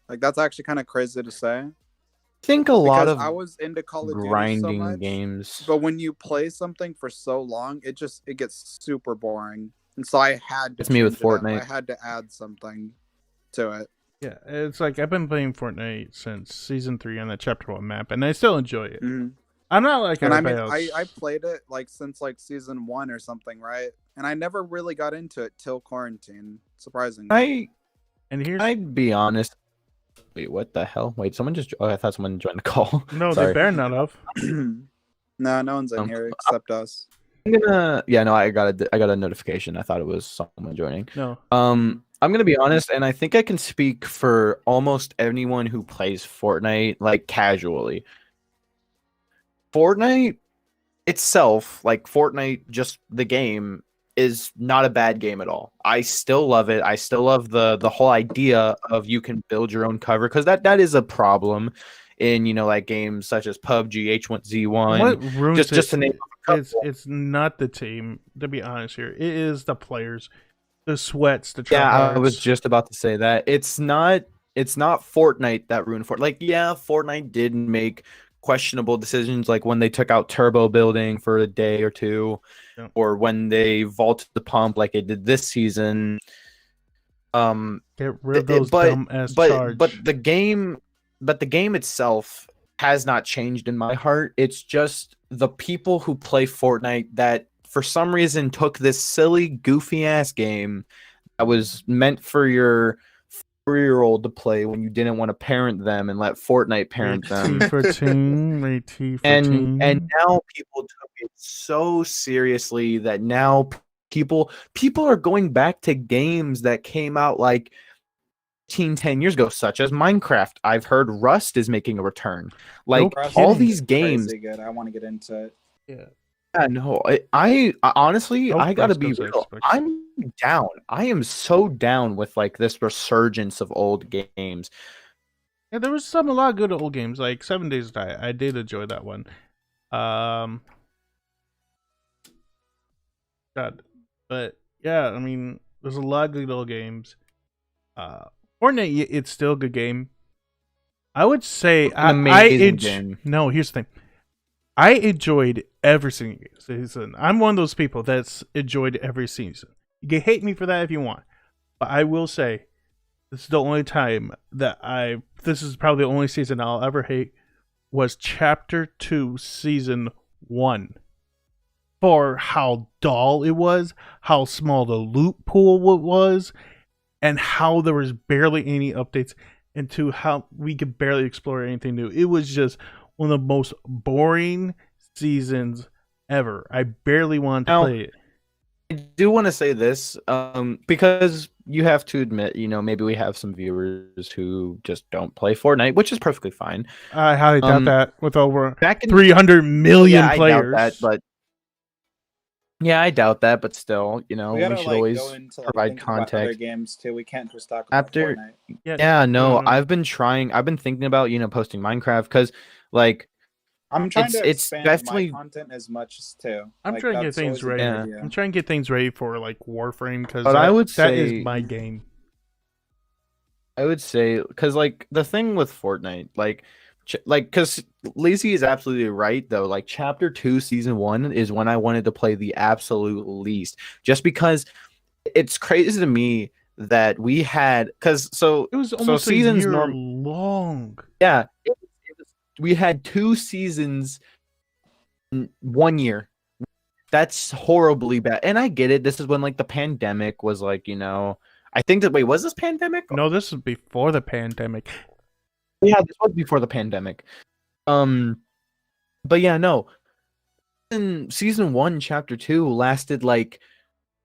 Like, that's actually kind of crazy to say. I think a lot Because of I was into Call of Duty so grinding much, games. but when you play something for so long, it gets super boring. And so I had to It's me with change it up. Fortnite. I had to add something to it. Yeah, it's like I've been playing Fortnite since season 3 on that chapter 1 map, and I still enjoy it. Mhm. I'm not like And I everybody mean, else. I played it like since like season 1 or something, right? And I never really got into it till quarantine, surprisingly. I'd be honest. Wait, what the hell? Wait, someone just. Oh, I thought someone joined the call. No, Sorry. they better not have. No, no one's in here except us. I'm gonna. Yeah, no, I got a notification. I thought it was someone joining. No. I'm gonna be honest, and I think I can speak for almost anyone who plays Fortnite like casually. Fortnite itself, like Fortnite, just the game, is not a bad game at all. I still love it. I still love the whole idea of you can build your own cover, because that is a problem in like games such as PUBG, H1Z1. What ruins Just to name a couple. it's not the team, to be honest here. It is the players. The sweats, the Yeah, I tryhards. was just about to say that. It's not Fortnite that ruined Fortnite. Like, yeah, Fortnite did make questionable decisions, like when they took out turbo building for a day or two, Yeah. or when they vaulted the pump like they did this season. Get rid of those dumb ass charge. But the game itself has not changed in my heart. It's just the people who play Fortnite that for some reason took this silly, goofy ass game that was meant for your 4-year-old to play when you didn't want to parent them and let Fortnite parent them. T for team, T for And team. now people took it so seriously that now people are going back to games that came out like 10 years ago, such as Minecraft. I've heard Rust is making a return. Like Rust all is these games. crazy good. I want to get into it. Yeah. Yeah, no, I honestly, No I gotta be Fresco's real. Xbox. I'm down. I am so down with like this resurgence of old games. Yeah, there was a lot of good old games, like 7 Days to Die. I did enjoy that one. God, but yeah, I mean, there's a lot of good old games. Fortnite, it's still a good game. I would say Amazing game. No, here's the thing. I enjoyed every single season. I'm one of those people that's enjoyed every season. You can hate me for that if you want, but I will say this is the only time that this is probably the only season I'll ever hate was Chapter 2, Season 1. For how dull it was, how small the loot pool was, and how there was barely any updates, and to how we could barely explore anything new. It was just one of the most boring seasons ever. I barely wanted to play it. I do want to say this, because you have to admit, maybe we have some viewers who just don't play Fortnite, which is perfectly fine. I highly doubt that with over Back in 300 million players. I doubt that, but yeah, I doubt that, but still, We gotta should always go into provide think about other context. games too. We can't just talk about Fortnite. Yeah, no, no. I've been thinking about posting Minecraft because like I'm trying to it's expand definitely my content as much as too. I'm trying to get things ready. I'm trying to get things ready for like Warframe because that is my game. I would say because like the thing with Fortnite, like because Lazy is absolutely right though. Like Chapter 2, Season 1 is when I wanted to play the absolute least, just because it's crazy to me that we had it was almost a year long. Yeah, we had 2 seasons in 1 year. That's horribly bad, and I get it. This is when like the pandemic was like I think that was this pandemic? No, this is before the pandemic. Yeah, this was before the pandemic. But yeah, no. Season 1, Chapter 2 lasted like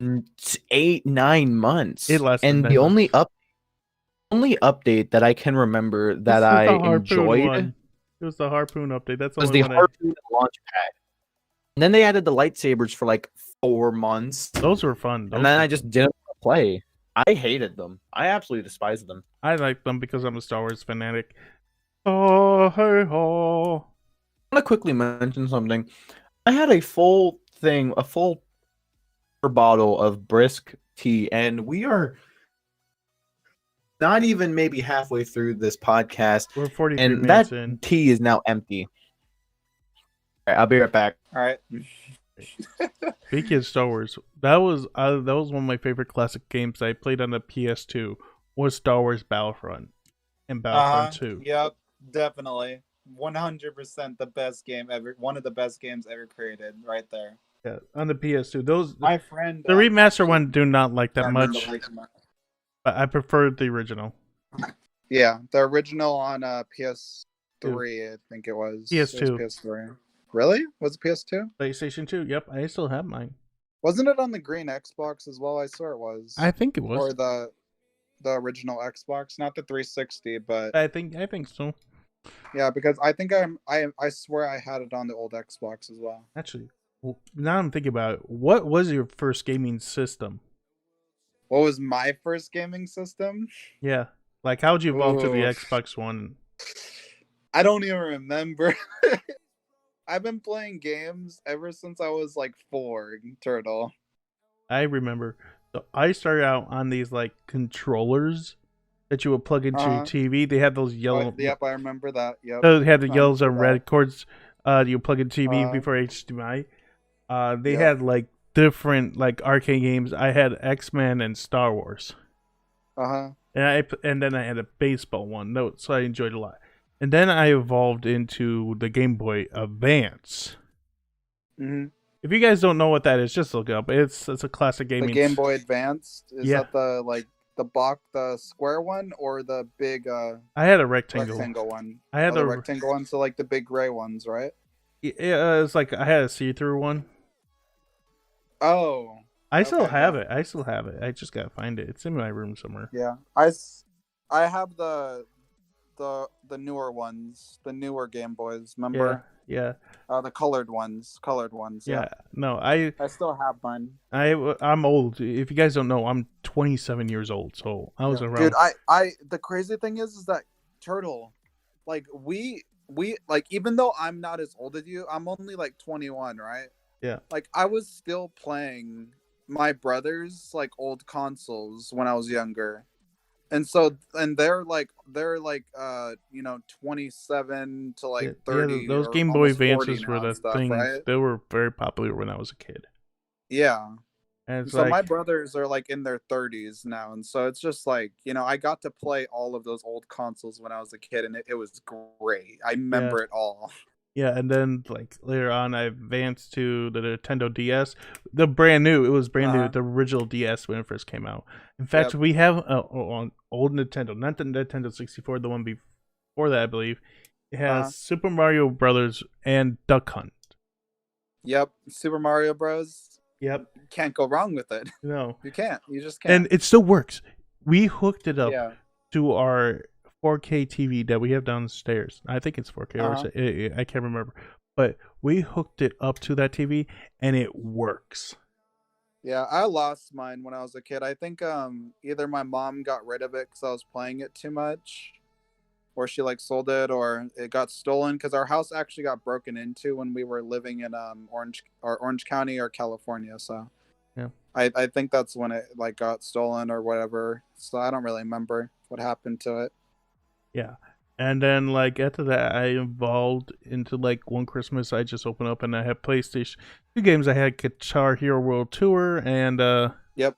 8-9 months. It lasted, and the only update that I can remember that I enjoyed. It was the harpoon update. That's was the harpoon launch pad. And then they added the lightsabers for like 4 months. Those were fun. And then I just didn't play. I hated them. I absolutely despised them. I like them because I'm a Star Wars fanatic. Oh, hey, ho. I want to quickly mention something. I had a full bottle of brisk tea, and we are not even maybe halfway through this podcast. We're 43 and minutes that in. tea is now empty. All right, I'll be right back. All right. Speaking of Star Wars, that was one of my favorite classic games I played on the PS2 was Star Wars Battlefront and Battlefront 2. Yep, definitely. 100% the best game ever. One of the best games ever created right there. Yeah, on the PS2. My friend the remaster one do not like that much. But I prefer the original. Yeah, the original on PS3, I think it was. PS2. It was PS3. Really? Was it PS2? PlayStation 2. Yep, I still have mine. Wasn't it on the green Xbox as well? I swear it was. I think it was. Or the original Xbox, not the 360, but I think so. Yeah, because I think I swear I had it on the old Xbox as well. Actually, now I'm thinking about it. What was your first gaming system? What was my first gaming system? Yeah. Like, how'd you evolve to the Xbox One? I don't even remember. I've been playing games ever since I was like 4, Turtle. I remember. So I started out on these like controllers that you would plug into your TV. They had those yellow. Yep, I remember that. Yep. They had the I yellows and remember red cords. You plug in TV before HDMI. They had like different like arcade games. I had X-Men and Star Wars. And then I had a baseball one. No, so I enjoyed it a lot. And then I evolved into the Game Boy Advance. Mm-hmm. If you guys don't know what that is, just look it up. It's a classic gaming. The Game Boy Advance, is that the square one or the big I had a rectangle one. I had the rectangle one, so like the big gray ones, right? Yeah, it's like I had a see-through one. Oh, I still have it. I just gotta find it. It's in my room somewhere. Yeah, I have the newer ones, the newer Game Boys. Remember? Yeah. The colored ones. Yeah. No, I still have mine. I'm old. If you guys don't know, I'm 27 years old. So I was around. Dude, the crazy thing is that Turtle, like we like, even though I'm not as old as you, I'm only like 21, right? Yeah. Like I was still playing my brother's like old consoles when I was younger. And so, and they're like 27 to like 30. Yeah, those Game Boy Advances were the things. Right? They were very popular when I was a kid. Yeah. And so my brothers are like in their 30s now, and so it's just like, I got to play all of those old consoles when I was a kid, and it was great. I remember it all. Yeah, and then like later on, I advanced to the Nintendo DS, the brand new. It was brand new, the original DS when it first came out. In fact, we have on old Nintendo, not the Nintendo 64, the one before that, I believe. It has Super Mario Brothers and Duck Hunt. Yep, Super Mario Bros. Yep, can't go wrong with it. No, you can't. You just can't. And it still works. We hooked it up to our 4K TV that we have downstairs. I think it's 4K or I can't remember, but we hooked it up to that TV and it works. Yeah, I lost mine when I was a kid. I think either my mom got rid of it because I was playing it too much, or she like sold it, or it got stolen, because our house actually got broken into when we were living in Orange County or California. So yeah, I think that's when it like got stolen or whatever. So I don't really remember what happened to it. Yeah. And then like after that, I evolved into like one Christmas I just opened up and I had PlayStation 2 games. I had Guitar Hero World Tour and yep,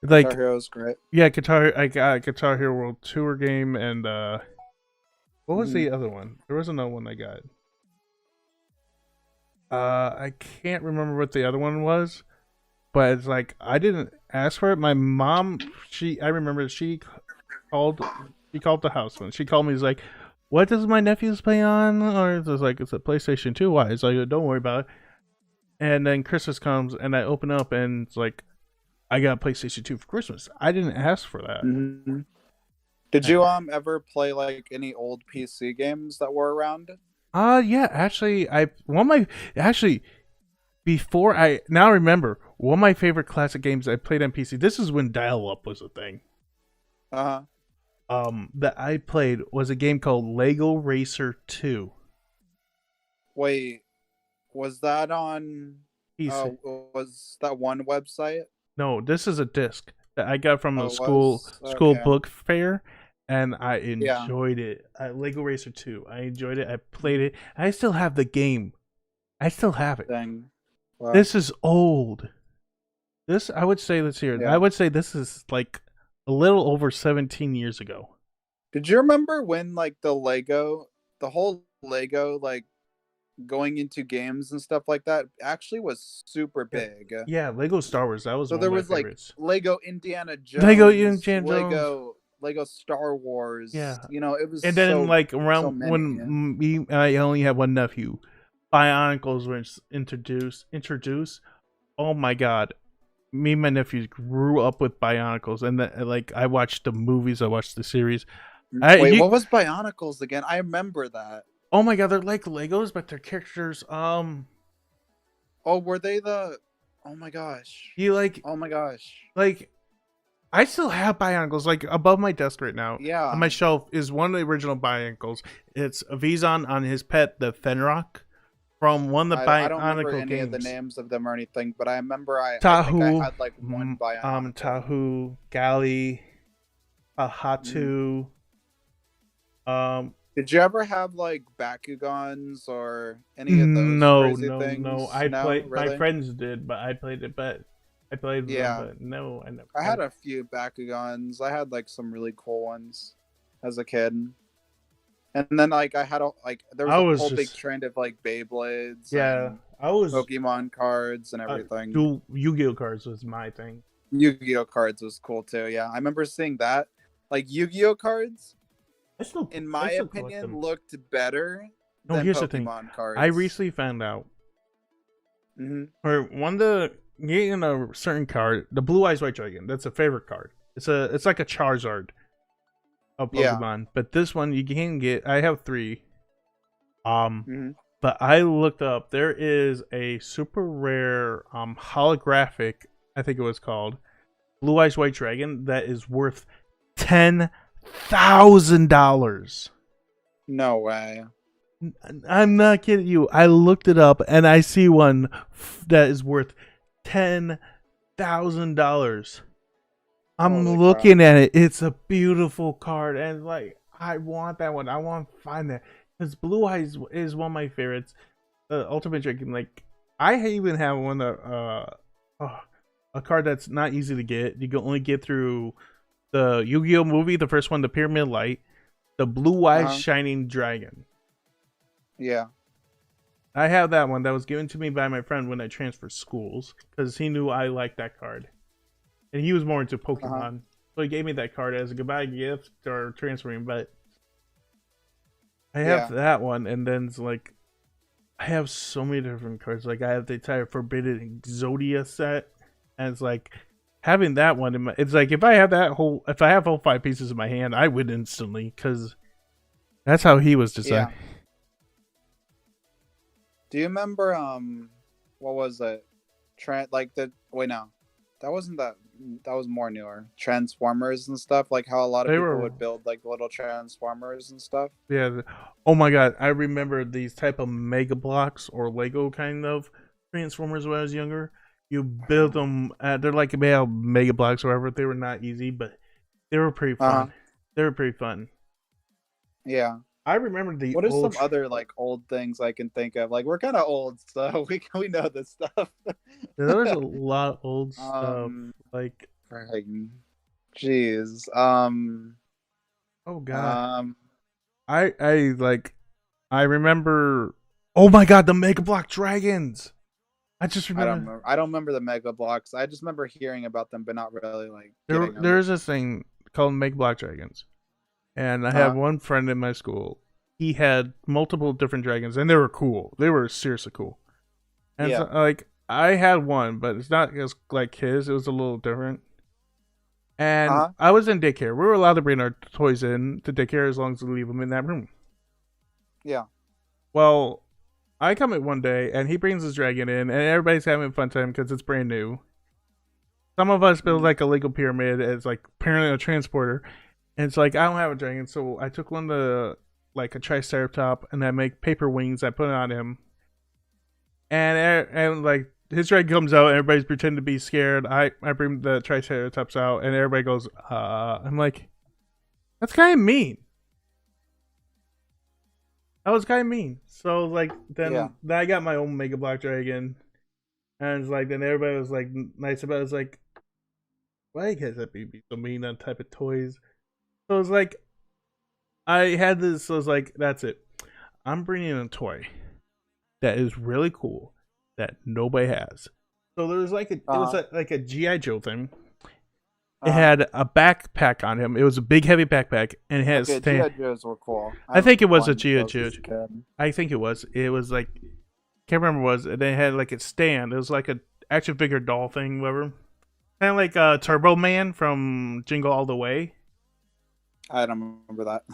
like Guitar Hero's great. Yeah, I got Guitar Hero World Tour game and what was the other one? There was another one I got. I can't remember what the other one was, but it's like I didn't ask for it. My mom, I remember she called the house when she called me. He's like, "What does my nephews play on?" Or it's like, "It's a PlayStation 2." Why? It's like, "Don't worry about it." And then Christmas comes, and I open up, and it's like, I got PlayStation 2 for Christmas. I didn't ask for that. Mm-hmm. Did you ever play like any old PC games that were around? Yeah, actually, before I now remember one of my favorite classic games I played on PC. This is when dial-up was a thing. That I played was a game called Lego Racer 2. Wait, was that on PC? Was that one website? No, this is a disc that I got from a school book fair, and I enjoyed it. Lego Racer 2. I enjoyed it. I played it. I still have the game. I still have it. Dang. Wow. This is old. I would say this is like a little over 17 years ago. Did you remember when like the whole Lego like going into games and stuff like that actually was super big? Yeah, Lego Star Wars. That was so one there of my was favorites. Like Lego Indiana Jones, Lego Star Wars. Yeah, it was. And then like around when I only had one nephew, Bionicles were introduced. Oh my god. Me and my nephews grew up with Bionicles, and like I watched the movies, I watched the series. What was Bionicles again? I remember that. Oh my god, they're like Legos, but they're characters. Oh, were they the? Oh my gosh. Oh my gosh. Like, I still have Bionicles like above my desk right now. Yeah. On my shelf is one of the original Bionicles. It's Vizon on his pet, the Fenrock. from one of the I don't remember Bionicle any of the games. names of them or anything, but I remember I think Tahu, I had like one Bionicle. Tahu, Gali, Hatu. Did you ever have like Bakugans or any of those No, crazy things? no. I played. Really? My friends did, but I played it. But I played Yeah. them, but no, I never. I had a few Bakugans. I had like some really cool ones as a kid. And then like I had there was a whole big trend of like Beyblades. Yeah, and I was Pokemon cards and everything. Yu-Gi-Oh cards was my thing. Yu-Gi-Oh cards was cool too. Yeah, I remember seeing that. Like Yu-Gi-Oh cards, in my opinion, looked better than here's Pokemon the thing. cards. I recently found out, for one the getting a certain card, the Blue Eyes White Dragon. That's a favorite card. It's like a Charizard of Pokemon. Yeah. But this one you can get. I have 3. But I looked up. There is a super rare holographic. I think it was called Blue Eyes White Dragon that is worth $10,000. No way. I'm not kidding you. I looked it up and I see one that is worth $10,000. I'm looking at it. It's a beautiful card, and like I want that one. I want to find that because Blue Eyes is one of my favorites. Ultimate Dragon. Like I even have one a card that's not easy to get. You can only get through the Yu-Gi-Oh movie, the first one, the Pyramid Light, the Blue Eyes Shining Dragon. Yeah. I have that one that was given to me by my friend when I transferred schools because he knew I liked that card. And he was more into Pokemon. So he gave me that card as a goodbye gift or transferring, but I have that one, and then it's like I have so many different cards. Like I have the entire Forbidden Exodia set, and it's like having that one in my, it's like if I have all 5 pieces in my hand, I win instantly because that's how he was designed. Yeah. Do you remember what was it? That was more newer. Transformers and stuff, like how a lot of people would build like little Transformers and stuff. Yeah. Oh my god, I remember these type of Mega Blocks or Lego kind of Transformers when I was younger. You build them. They're like Mega Blocks or whatever. They were not easy, but they were pretty fun. They were pretty fun. Yeah. I remember What are some other like old things I can think of? Like we're kind of old, so we know this stuff. There was a lot of old stuff. Like, jeez. Oh god. I remember. Oh my god, the Mega Block Dragons. I just remember. I don't remember the Mega Blocks. I just remember hearing about them, but not really like. There's this thing called Mega Block Dragons. And I have one friend in my school. He had multiple different dragons, and they were cool. They were seriously cool. And so, like I had one, but it's not as like his. It was a little different. And I was in daycare. We were allowed to bring our toys in to daycare as long as we leave them in that room. Yeah. Well, I come in one day, and he brings his dragon in, and everybody's having a fun time because it's brand new. Some of us build like a Lego pyramid as like apparently a transporter. And it's like, I don't have a dragon, so I took one to, like, a Triceratop, and I make paper wings, I put it on him. And like, his dragon comes out, and everybody's pretending to be scared. I bring the Triceratops out, and everybody goes, I'm like, that's kind of mean. That was kind of mean. So, like, then I got my own Mega Block Dragon, and it's like, then everybody was, like, nice about it. It's like, why can't that be so mean on type of toys? So it was like, I had this, so I was like, that's it. I'm bringing in a toy that is really cool that nobody has. So there was like it was like a G.I. Joe thing. It had a backpack on him. It was a big, heavy backpack, and it had G.I. Joes were cool. I think it was a G.I. Joe. I think it was. It was like, can't remember what it was. And they had like a stand. It was like a action figure doll thing, whatever. Kind of like Turbo Man from Jingle All the Way. I don't remember that.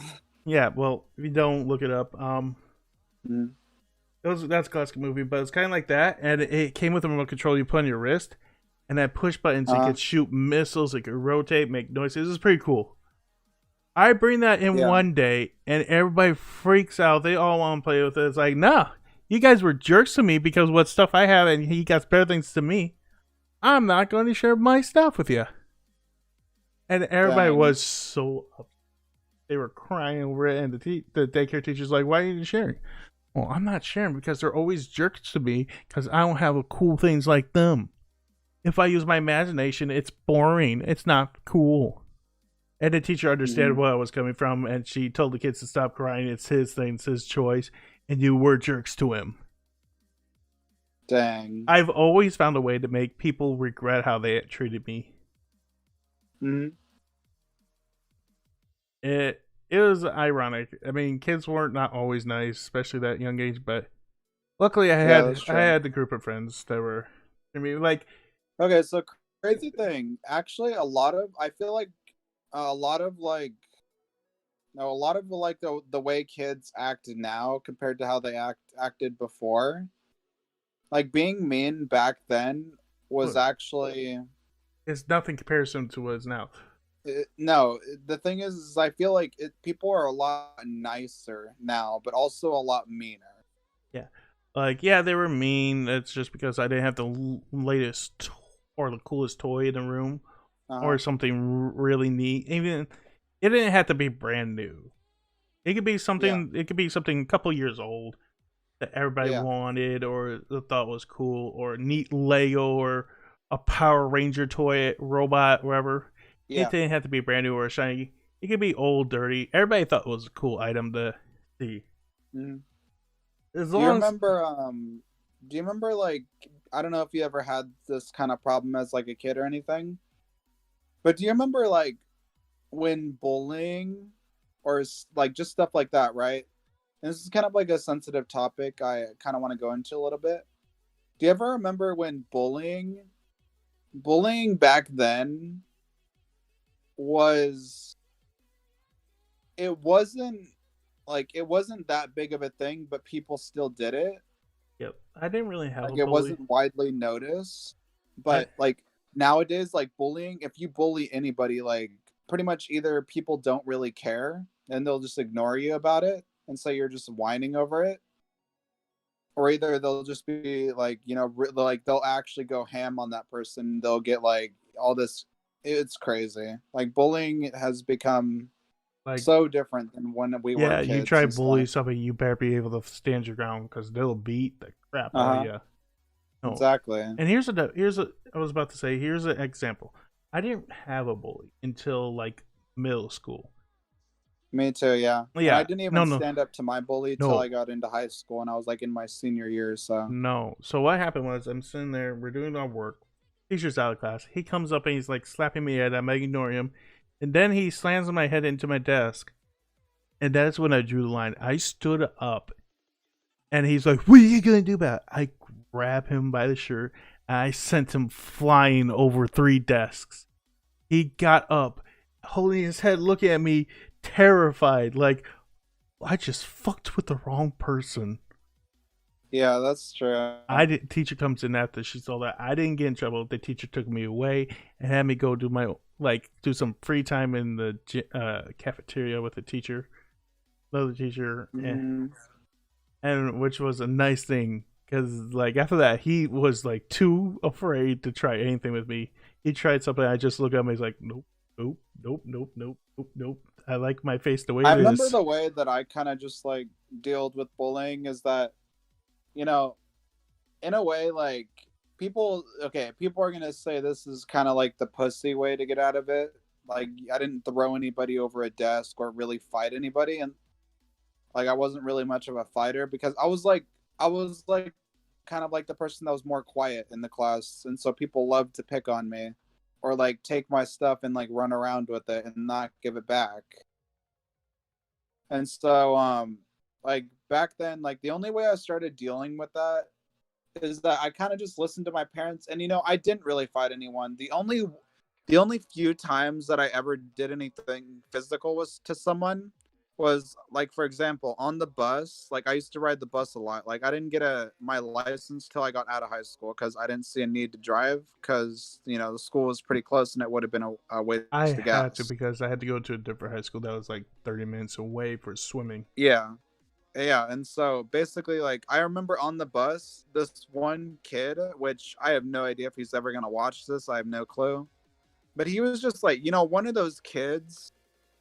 Yeah, well, if you don't, look it up. That's a classic movie, but it's kind of like that, and it came with a remote control you put on your wrist, and that push button so you could shoot missiles, it could rotate, make noises. This is pretty cool. I bring that in one day, and everybody freaks out. They all want to play with it. It's like, nah, you guys were jerks to me because what stuff I have and he got better things to me. I'm not going to share my stuff with you. And everybody was so upset. They were crying over it, and the daycare teacher's like, why are you sharing? Well, I'm not sharing because they're always jerks to me because I don't have cool things like them. If I use my imagination, it's boring. It's not cool. And the teacher understood where I was coming from, and she told the kids to stop crying. It's his thing. It's his choice. And you were jerks to him. Dang. I've always found a way to make people regret how they treated me. It was ironic. I mean, kids weren't not always nice, especially that young age. But luckily, I had the group of friends that were. I mean, like. Okay, so crazy thing. Actually, I feel like a lot of the way kids act now compared to how they acted before. Like being mean back then was actually. It's nothing comparison to what is now. No, the thing is I feel like people are a lot nicer now, but also a lot meaner. Yeah. Like, yeah, they were mean. It's just because I didn't have the latest or the coolest toy in the room or something really neat. Even it didn't have to be brand new. It could be something. Yeah. It could be something a couple years old that everybody wanted or thought was cool, or a neat Lego or a Power Ranger toy, robot, whatever. Yeah. It didn't have to be brand new or shiny. It could be old, dirty. Everybody thought it was a cool item to see. Do you remember, like, I don't know if you ever had this kind of problem as, like, a kid or anything, but do you remember, like, when bullying or, like, just stuff like that, right? And this is kind of, like, a sensitive topic I kind of want to go into a little bit. Do you ever remember when bullying back then it wasn't that big of a thing, but people still did it. Yep. I didn't really have like it wasn't widely noticed, but like nowadays, like bullying, if you bully anybody, like pretty much either people don't really care and they'll just ignore you about it and say you're just whining over it, or either they'll just be like, like they'll actually go ham on that person. They'll get like all this. It's crazy. Like bullying has become like so different than when we were kids. Yeah, you try to bully something, you better be able to stand your ground because they'll beat the crap out of you. No. Exactly. And here's I was about to say, here's an example. I didn't have a bully until like middle school. Me too, yeah. Yeah. I didn't even stand up to my bully until I got into high school, and I was like in my senior year. So no. So what happened was I'm sitting there, we're doing our work. Teacher's out of class. He comes up and he's like slapping me at. I'm ignoring him, and then he slams my head into my desk, and that's when I drew the line. I stood up, and he's like, "What are you gonna do about it?" I grab him by the shirt, and I sent him flying over 3 desks. He got up, holding his head, looking at me, terrified, like I just fucked with the wrong person. Yeah, that's true. Teacher comes in after she saw that. I didn't get in trouble. The teacher took me away and had me go do some free time in the cafeteria with the teacher, another teacher, and which was a nice thing because like after that he was like too afraid to try anything with me. He tried something. I just look at him. He's like, nope. I like my face the way it is. I remember the way that I kind of just like dealt with bullying is that, in a way, like people are gonna say this is kind of like the pussy way to get out of it. Like I didn't throw anybody over a desk or really fight anybody, and like I wasn't really much of a fighter because I was kind of like the person that was more quiet in the class, and so people loved to pick on me or like take my stuff and like run around with it and not give it back. And so like back then, like the only way I started dealing with that is that I kind of just listened to my parents, and I didn't really fight anyone. The only few times that I ever did anything physical was to someone was like, for example, on the bus. Like I used to ride the bus a lot. Like I didn't get my license till I got out of high school because I didn't see a need to drive because the school was pretty close and it would have been a waste of gas. I had to because I had to go to a different high school that was like 30 minutes away for swimming. Yeah. Yeah, and so basically, like, I remember on the bus, this one kid, which I have no idea if he's ever gonna watch this. I have no clue, but he was just like, one of those kids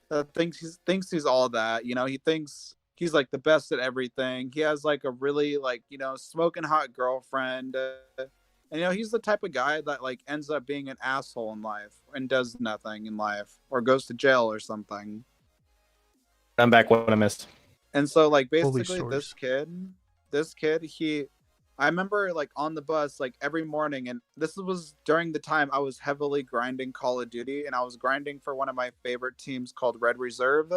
that thinks he's all that. He thinks he's like the best at everything. He has like a really like smoking hot girlfriend, and he's the type of guy that like ends up being an asshole in life and does nothing in life or goes to jail or something. I'm back. What I missed. And so like Holy basically stories. this kid, I remember like on the bus like every morning, and this was during the time I was heavily grinding Call of Duty, and I was grinding for one of my favorite teams called Red Reserve,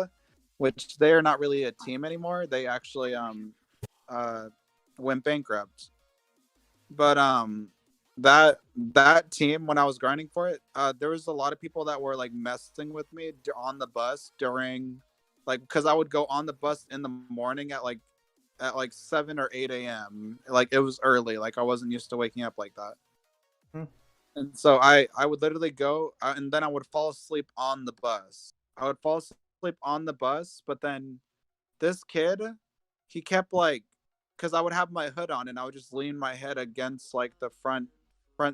which they are not really a team anymore. They actually went bankrupt. But that team, when I was grinding for it, there was a lot of people that were like messing with me on the bus during like, because I would go on the bus in the morning at like 7 or 8 a.m. Like it was early. Like I wasn't used to waking up like that. And so I would literally go and then I would fall asleep on the bus. I would fall asleep on the bus, but then this kid, he kept like, because I would have my hood on and I would just lean my head against like the front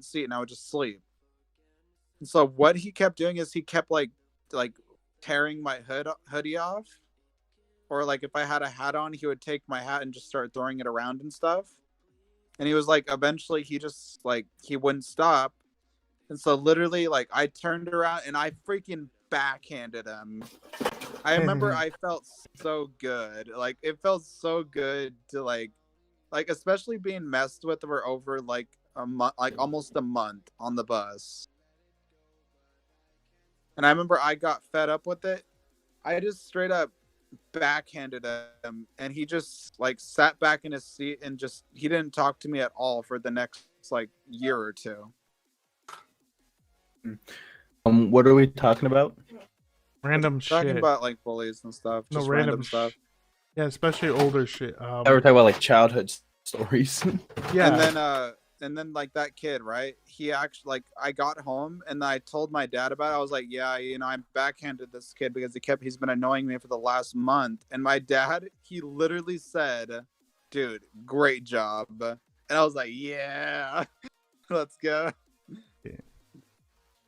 seat and I would just sleep. And so what he kept doing is he kept like tearing my hoodie off, or like if I had a hat on, he would take my hat and just start throwing it around and stuff. And he was like, eventually he just like he wouldn't stop, and so literally like I turned around and I freaking backhanded him. I remember I felt so good. Like it felt so good to like especially being messed with for over like a month, like almost a month on the bus. And I remember I got fed up with it. I just straight up backhanded him, and he just like sat back in his seat and just he didn't talk to me at all for the next like year or two. What are we talking about? Random Talking shit. about like bullies and stuff, No, just random stuff. Yeah, especially older shit. We're talking about like childhood stories. Yeah. And then like that kid, right? He actually like I got home and I told my dad about it. I was like, yeah, I backhanded this kid because he's been annoying me for the last month. And my dad, he literally said, dude, great job. And I was like, yeah, let's go.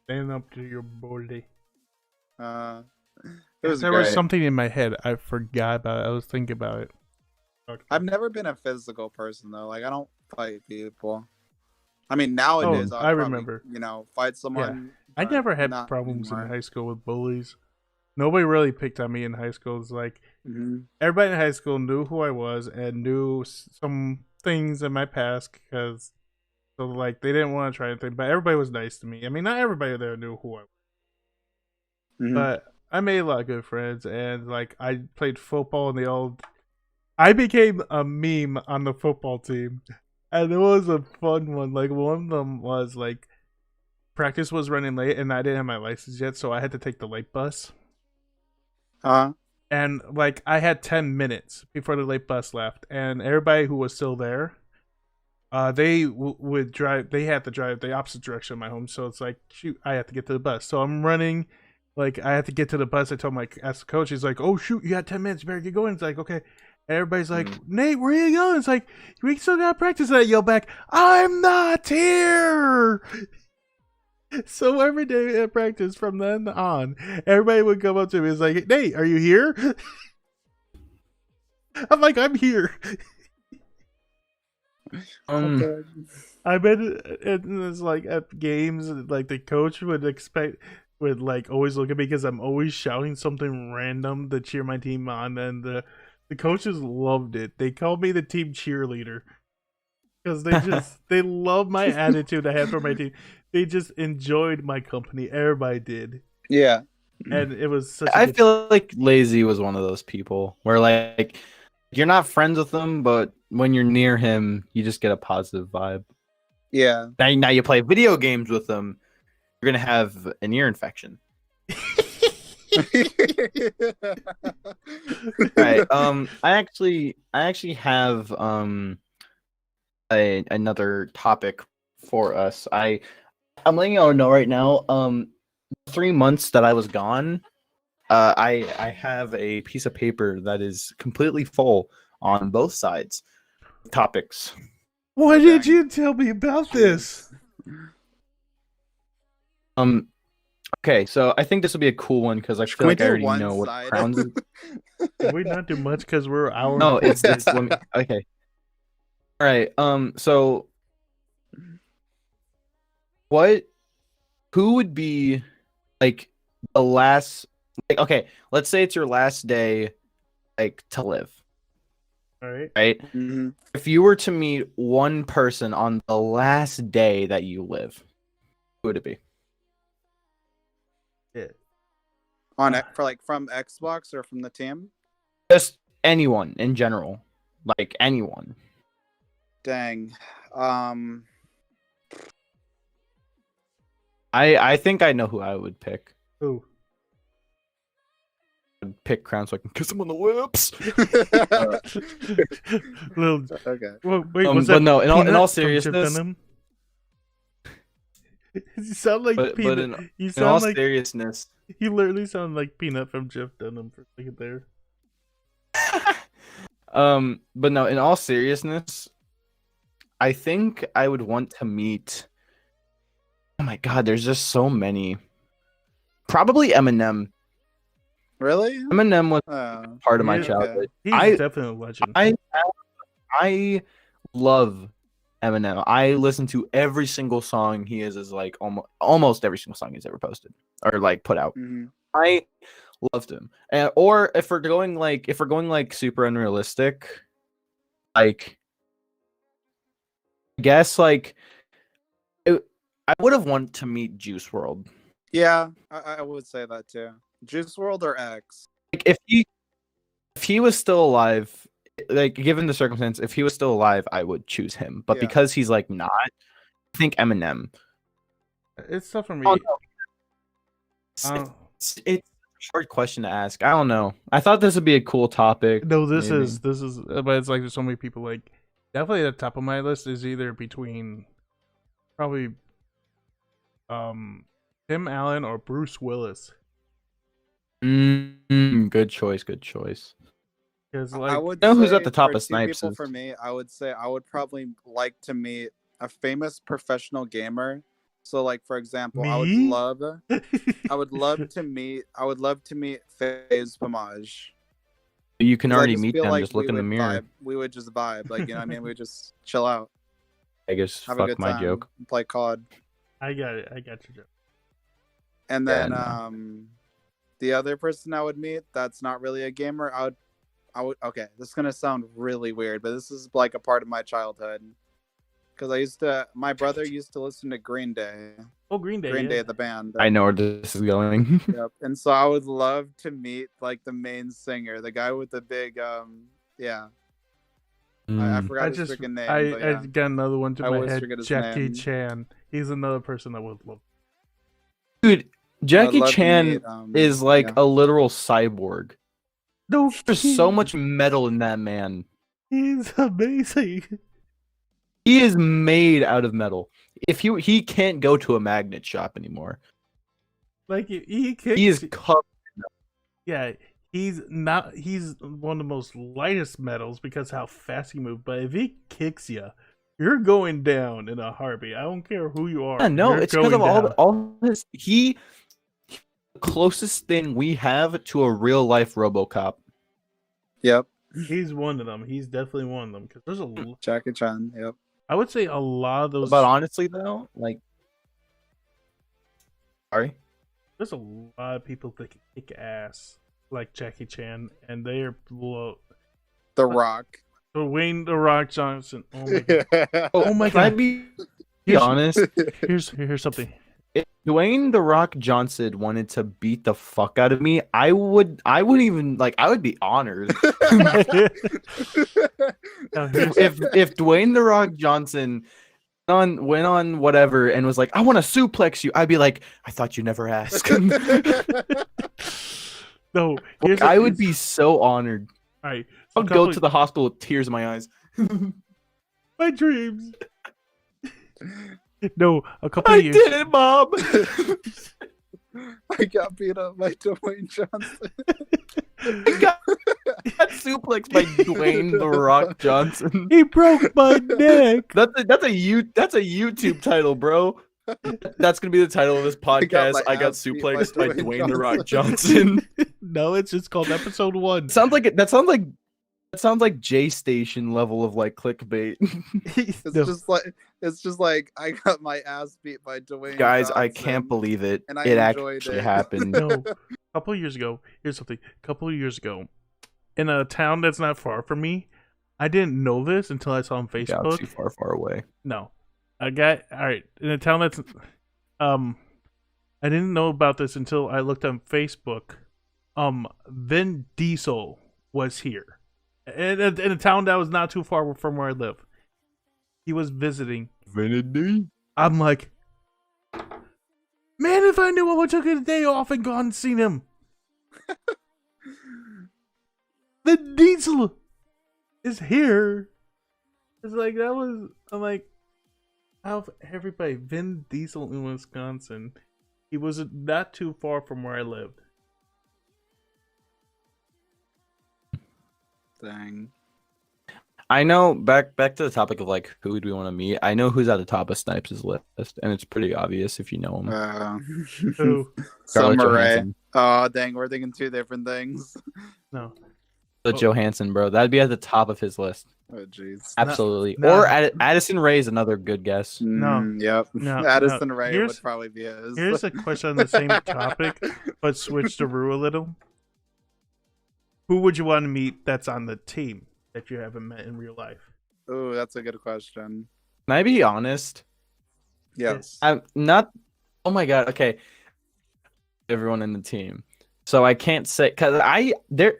Stand up to your bully. It was something in my head. I forgot about it. I was thinking about it. Okay. I've never been a physical person though. Like I don't fight people. I mean, nowadays I remember. Fight someone. Yeah. I never had problems in high school with bullies. Nobody really picked on me in high school. It's like everybody in high school knew who I was and knew some things in my past because, so like they didn't want to try anything. But everybody was nice to me. I mean, not everybody there knew who I was, but I made a lot of good friends. And like I played football in I became a meme on the football team. And it was a fun one. Like one of them was like practice was running late and I didn't have my license yet, so I had to take the late bus. And like I had 10 minutes before the late bus left, and everybody who was still there, they would drive. They had to drive the opposite direction of my home, so it's like shoot, I have to get to the bus. So I'm running, like I had to get to the bus. I asked the coach. He's like, "Oh shoot, you got 10 minutes. You better get going." It's like okay. Everybody's like, Nate, where are you going? It's like, we still got to practice. And I yell back, I'm not here. So every day at practice from then on, everybody would come up to me. It's like, Nate, are you here? I'm like, I'm here. I bet it's like at games, like the coach would like always look at me because I'm always shouting something random to cheer my team on, and the coaches loved it. They called me the team cheerleader because they love my attitude I had for my team. They just enjoyed my company. Everybody did. Yeah. And it was I feel like Lazy was one of those people where like you're not friends with him, but when you're near him, you just get a positive vibe. Yeah. Now you play video games with him, you're gonna have an ear infection. Right. I actually have another topic for us. I'm letting y'all know right now. 3 months that I was gone, I have a piece of paper that is completely full on both sides. Topics. Why did you tell me about this? Okay, so I think this will be a cool one because I feel like I already know what crowns is. Can we not do much because we're hours? No, it's okay. All right. So who would be like the last? Like, okay, let's say it's your last day, like to live. All right. Right. Mm-hmm. If you were to meet one person on the last day that you live, who would it be? Yeah. From Xbox or from the team? Just anyone in general, like anyone. Dang. I think I know who I would pick. Who? I'd pick Crown so I can kiss him on the lips. Little, Okay. well, wait, was but that no, in Peanut all from Chip seriousness, Dunham? You sound like but Peanut. You in all sound like seriousness, you literally sound like Peanut from Jeff Dunham for a second there. but no, in all seriousness, I think I would want to meet. Oh my god, there's just so many. Probably Eminem. Really? Eminem was part of my Yeah, childhood. He's definitely a legend. I love Eminem. I listen to every single song he is like almost every single song he's ever posted or like put out. Mm-hmm. I loved him. Or if we're going like super unrealistic, like I guess like I would have wanted to meet Juice WRLD. Yeah, I would say that too. Juice WRLD or X? Like if he was still alive, like given the circumstance, if he was still alive, I would choose him. But because he's like not, I think Eminem. It's tough for me. Oh, no. It's a hard question to ask. I don't know. I thought this would be a cool topic. No, this is, but it's like there's so many people. Like definitely at the top of my list is either between probably Tim Allen or Bruce Willis. Good choice. Good choice. Because like, I would know say who's at the top for of Snipes? people, for me, I would say I would probably like to meet a famous professional gamer. So, like for example, Me? I would love to meet FaZe Pomage. You can 'Cause I already just meet feel them. like Just look we in the would mirror. we would just vibe, like, you know what I mean? We would just chill out, I guess have a fuck good my time, joke. play COD. I got it. I got your joke. And Yeah, then the other person I would meet that's not really a gamer, I would okay, this is gonna sound really weird, but this is like a part of my childhood. Because my brother used to listen to Green Day. Oh, Green Day. Green yeah. Day, the band. I know where this is going. Yep. And so I would love to meet like the main singer, the guy with the big yeah. I forgot his freaking name. I but yeah. got another one to I my always head. forget his Jackie name. Chan. He's another person I would love. Dude, Jackie I'd love to Chan meet, is like yeah. a literal cyborg. No, There's so much metal in that man. He's amazing. He is made out of metal. If he can't go to a magnet shop anymore. Like he kicks. He is covered. Yeah, he's not. He's one of the most lightest metals because how fast he moves. But if he kicks you, you're going down in a heartbeat. I don't care who you are. Yeah, no, you're it's because of going all this. The closest thing we have to a real life RoboCop. Yep. He's one of them. He's definitely one of them. Because there's Jackie Chan. Yep. I would say a lot of those. But honestly, though, like, sorry, there's a lot of people that can kick ass like Jackie Chan, and they are below. The Rock. Dwayne "The Rock" Johnson. Oh my god. Oh my can I god. be Here's- honest? Here's something. If Dwayne "The Rock" Johnson wanted to beat the fuck out of me, I would even like. I would be honored. Now, if Dwayne "The Rock" Johnson went on whatever and was like, I want to suplex you, I'd be like, I thought you never asked. No, I would be so honored. All right, I'd go to the hospital with tears in my eyes. my dreams. No, a couple I of years. did it, Bob. I got beat up by Dwayne Johnson. He got suplexed by Dwayne the Rock Johnson. He broke my neck. That's a YouTube title, bro. That's gonna be the title of this podcast. I got suplexed by Dwayne the Rock Johnson. No, it's just called episode 1. That sounds like J Station level of like clickbait. It's just like I got my ass beat by Dwayne. Guys, Johnson, I can't believe it. and I It enjoyed actually it. happened. No, a couple of years ago, here's something. A couple of years ago, in a town that's not far from me, I didn't know this until I saw on Yeah, Facebook. too far away. No, a guy. All right, in a town that's, I didn't know about this until I looked on Facebook. Vin Diesel was here, in a town that was not too far from where I live. He was visiting. Vanity? I'm like, man, if I knew I would have took a day off and gone and seen him. The Diesel is here. It's like that was. I'm like, how everybody Vin Diesel in Wisconsin. He was not too far from where I lived. Dang. I know. Back to the topic of like who do we want to meet. I know who's at the top of Snipes' list, and it's pretty obvious if you know him. Who? Scarlett Summer Rae. Johansson. Oh dang, we're thinking 2 different things. No. Scarlett Johansson, bro. That'd be at the top of his list. Oh jeez. Absolutely. No. Or Addison Rae is another good guess. No. Yep. No, Addison no. Rae Here's- would probably be his. Here's a question on the same topic, but switch the rule a little. Who would you want to meet that's on the team that you haven't met in real life? Ooh, that's a good question. Can I be honest? Yes. I'm not. Oh my god. Okay. Everyone in the team. So I can't say because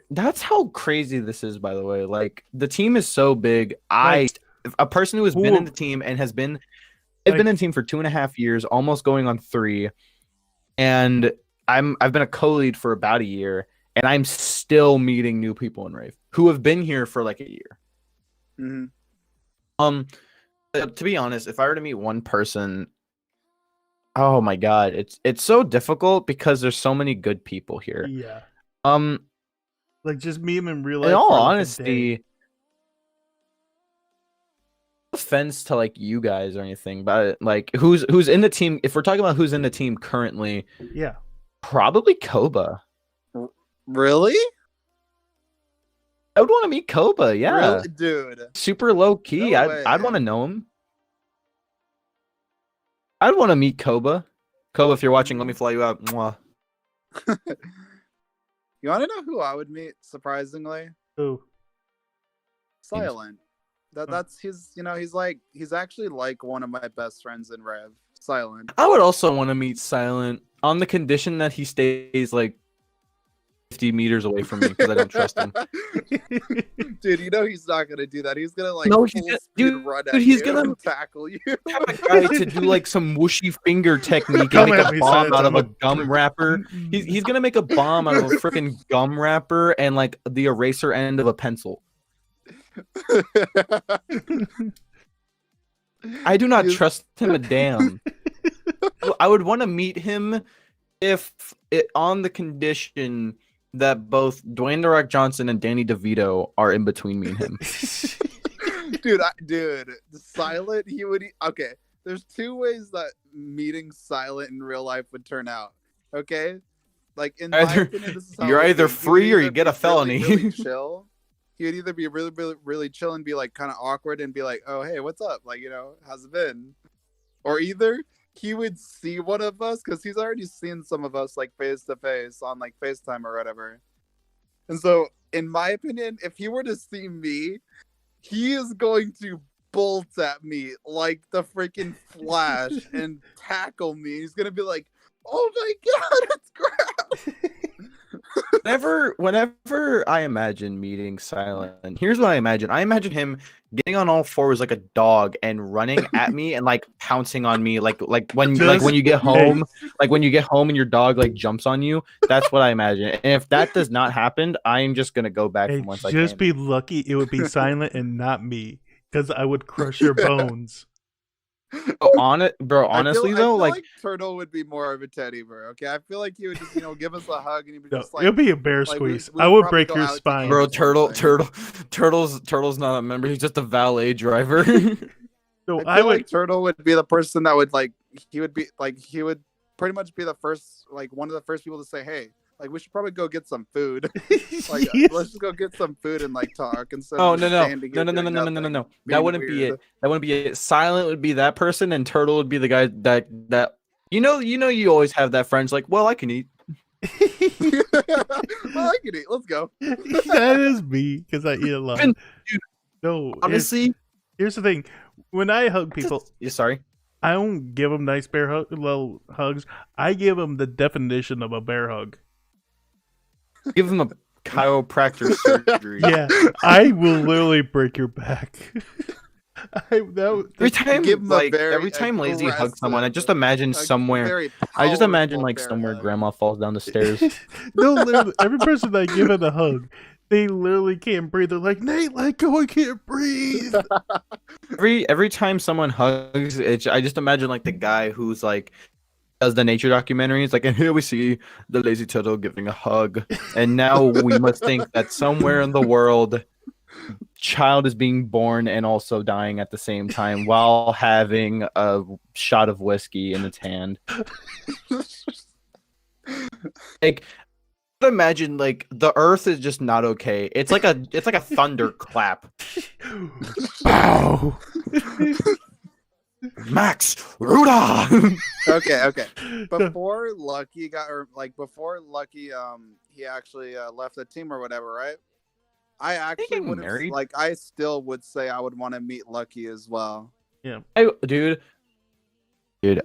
that's how crazy this is. By the way, like the team is so big. A person who has been in the team and has been in the team for 2.5 years, almost going on 3, and I've been a co-lead for about a year, and I'm still meeting new people in RaVe who have been here for like a year. Mm-hmm. To be honest, if I were to meet one person, oh my god, it's so difficult because there's so many good people here. Yeah. Um, Like just meet him in real life. in all for, like, a day. honesty, no offense to like you guys or anything, but like who's in the team? If we're talking about who's in the team currently, Yeah. probably Koba. Really? I would want to meet Koba. Yeah, Really? Dude. super low key. No way. I'd want to know him. I'd want to meet Koba. Koba, if you're watching, let me fly you out. Mwah. You want to know who I would meet? Surprisingly, Who? Silent. That's his. You know, he's actually like one of my best friends in Rev. Silent. I would also want to meet Silent on the condition that he stays like 50 meters away from me because I don't trust him. Dude, you know he's not gonna do that. He's gonna like No, full he's gonna- speed dude, run dude, at he's you gonna- and tackle you. Have a guy to do like some whooshy finger technique Come and make at a me, bomb Silent. out of I'm a gum wrapper. He's gonna make a bomb out of a freaking gum wrapper and like the eraser end of a pencil. I do not He's- trust him a damn. I would want to meet him if it on the condition that both Dwayne The Rock Johnson and Danny DeVito are in between me and him. dude, Silent. He would. Okay, there's 2 ways that meeting Silent in real life would turn out. Okay, like in my Either- opinion, this is how you're it would either be. He would free or either you get a be felony. Really, really chill. He would either be really chill and be like kind of awkward and be like, "Oh, hey, what's up? Like, you know, how's it been?" Or either he would see one of us because he's already seen some of us like face to face on like FaceTime or whatever. And so, in my opinion, if he were to see me, he is going to bolt at me like the freaking Flash and tackle me. He's gonna be like, "Oh my god, it's crap!" Whenever I imagine meeting Silent, here's what I imagine. I imagine him getting on all fours like a dog and running at me and like pouncing on me like when you get home, like when you get home and your dog like jumps on you. That's what I imagine. And if that does not happen, I'm just gonna go back Hey, from once I just came. be lucky it would be Silent and not me, because I would crush your bones. Oh, on it, bro. Honestly, I though, feel like like Turtle would be more of a teddy bear. Okay, I feel like he would just give us a hug and he'd be No, just like, it'll be a bear like squeeze. we I would would probably break go your out to eat spine. or bro, something. Turtle's not a member. He's just a valet driver. So I feel like Turtle would be the person that would he would pretty much be the first one of the first people to say, hey, like we should probably go get some food. Like Yes. let's just go get some food and talk instead Oh of no just no standing no here no no doing no no no no nothing, no. That being wouldn't be weird. it. That wouldn't be it. Silent would be that person, and Turtle would be the guy that you always have that friend's like, well, I can eat. Well, I can eat. Let's go. That is me because I eat a lot. Dude, No, Honestly, here's the thing: when I hug people, yeah, sorry. I don't give them nice bear little hugs. I give them the definition of a bear hug. Give him a chiropractor surgery. Yeah, I will literally break your back. Every time, Give him a very every time Lazy hugs someone, I just aggressive, imagine somewhere. very I just imagine powerful like bear somewhere hug. Grandma falls down the stairs. No, literally, every person that I give it a hug, they literally can't breathe. They're like, Nate, let go, I can't breathe. every time someone hugs, I just imagine like the guy who's like does the nature documentaries, like, and here we see the lazy turtle giving a hug, and now we must think that somewhere in the world, child is being born and also dying at the same time while having a shot of whiskey in its hand. Like, imagine like the Earth is just not okay. It's like a thunderclap. Wow. Max Ruda. Okay. Before Lucky he actually left the team or whatever, right? I actually would married. I still would say I would want to meet Lucky as well. Yeah. Dude,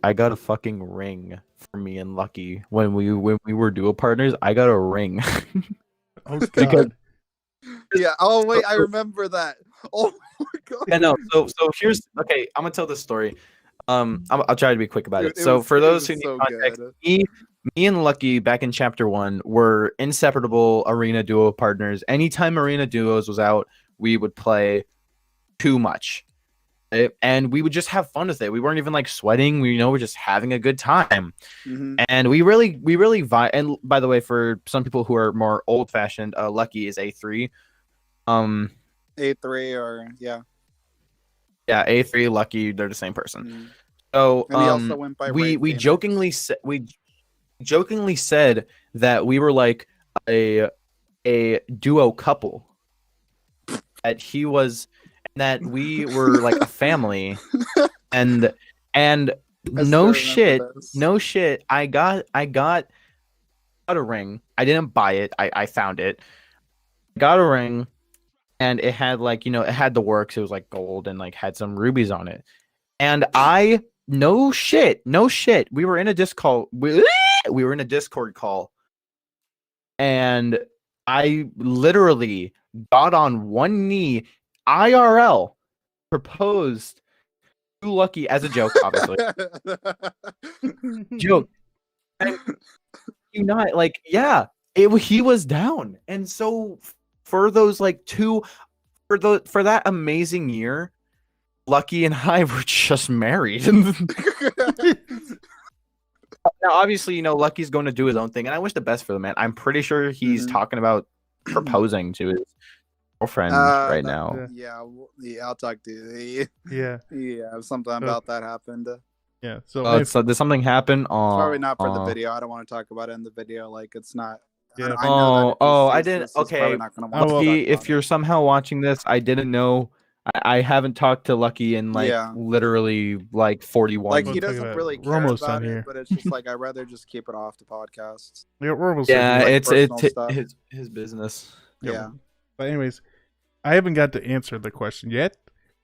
I got a fucking ring for me and Lucky when we were duo partners. I got a ring. Oh God. Yeah. Oh wait, I remember that. Oh my God. Yeah, no. So here's okay. I'm gonna tell this story. I'll try to be quick about it. Dude, So for those was who need so context, good. me and Lucky back in chapter 1 were inseparable arena duo partners. Anytime arena duos was out, we would play too much. And we would just have fun with it. We weren't even like sweating. We're just having a good time. Mm-hmm. And we really vibe. And by the way, for some people who are more old fashioned, Lucky is A3. A3 or yeah, A3, Lucky, they're the same person. Mm-hmm. So and he also went by we Ray Phoenix. jokingly said that we were like a duo couple. That we were like a family, and no shit, I got a ring. I didn't buy it. I found it. Got a ring, and it had it had the works. It was like gold and like had some rubies on it. And no shit. We were in a Discord. We were in a Discord call, and I literally got on one knee, IRL, proposed to Lucky as a joke, obviously. Joke. And he was down. And so for those for that amazing year, Lucky and I were just married. Now, obviously, Lucky's going to do his own thing, and I wish the best for the man. I'm pretty sure he's talking about proposing to his girlfriend right now. Yeah, I'll talk to you. Yeah. Something about that happened. Yeah. So did something happen? It's probably not for the video. I don't want to talk about it in the video. Like, it's not. Yeah. I didn't. Okay, Lucky, if you're somehow watching this, I didn't know. I haven't talked to Lucky in literally 41. Like, he doesn't really care almost about done it, here. but it's just like I'd rather just keep it off the podcast. Yeah, we're almost yeah, done here. it's personal stuff. his business. Yeah. But anyways, I haven't got to answer the question yet.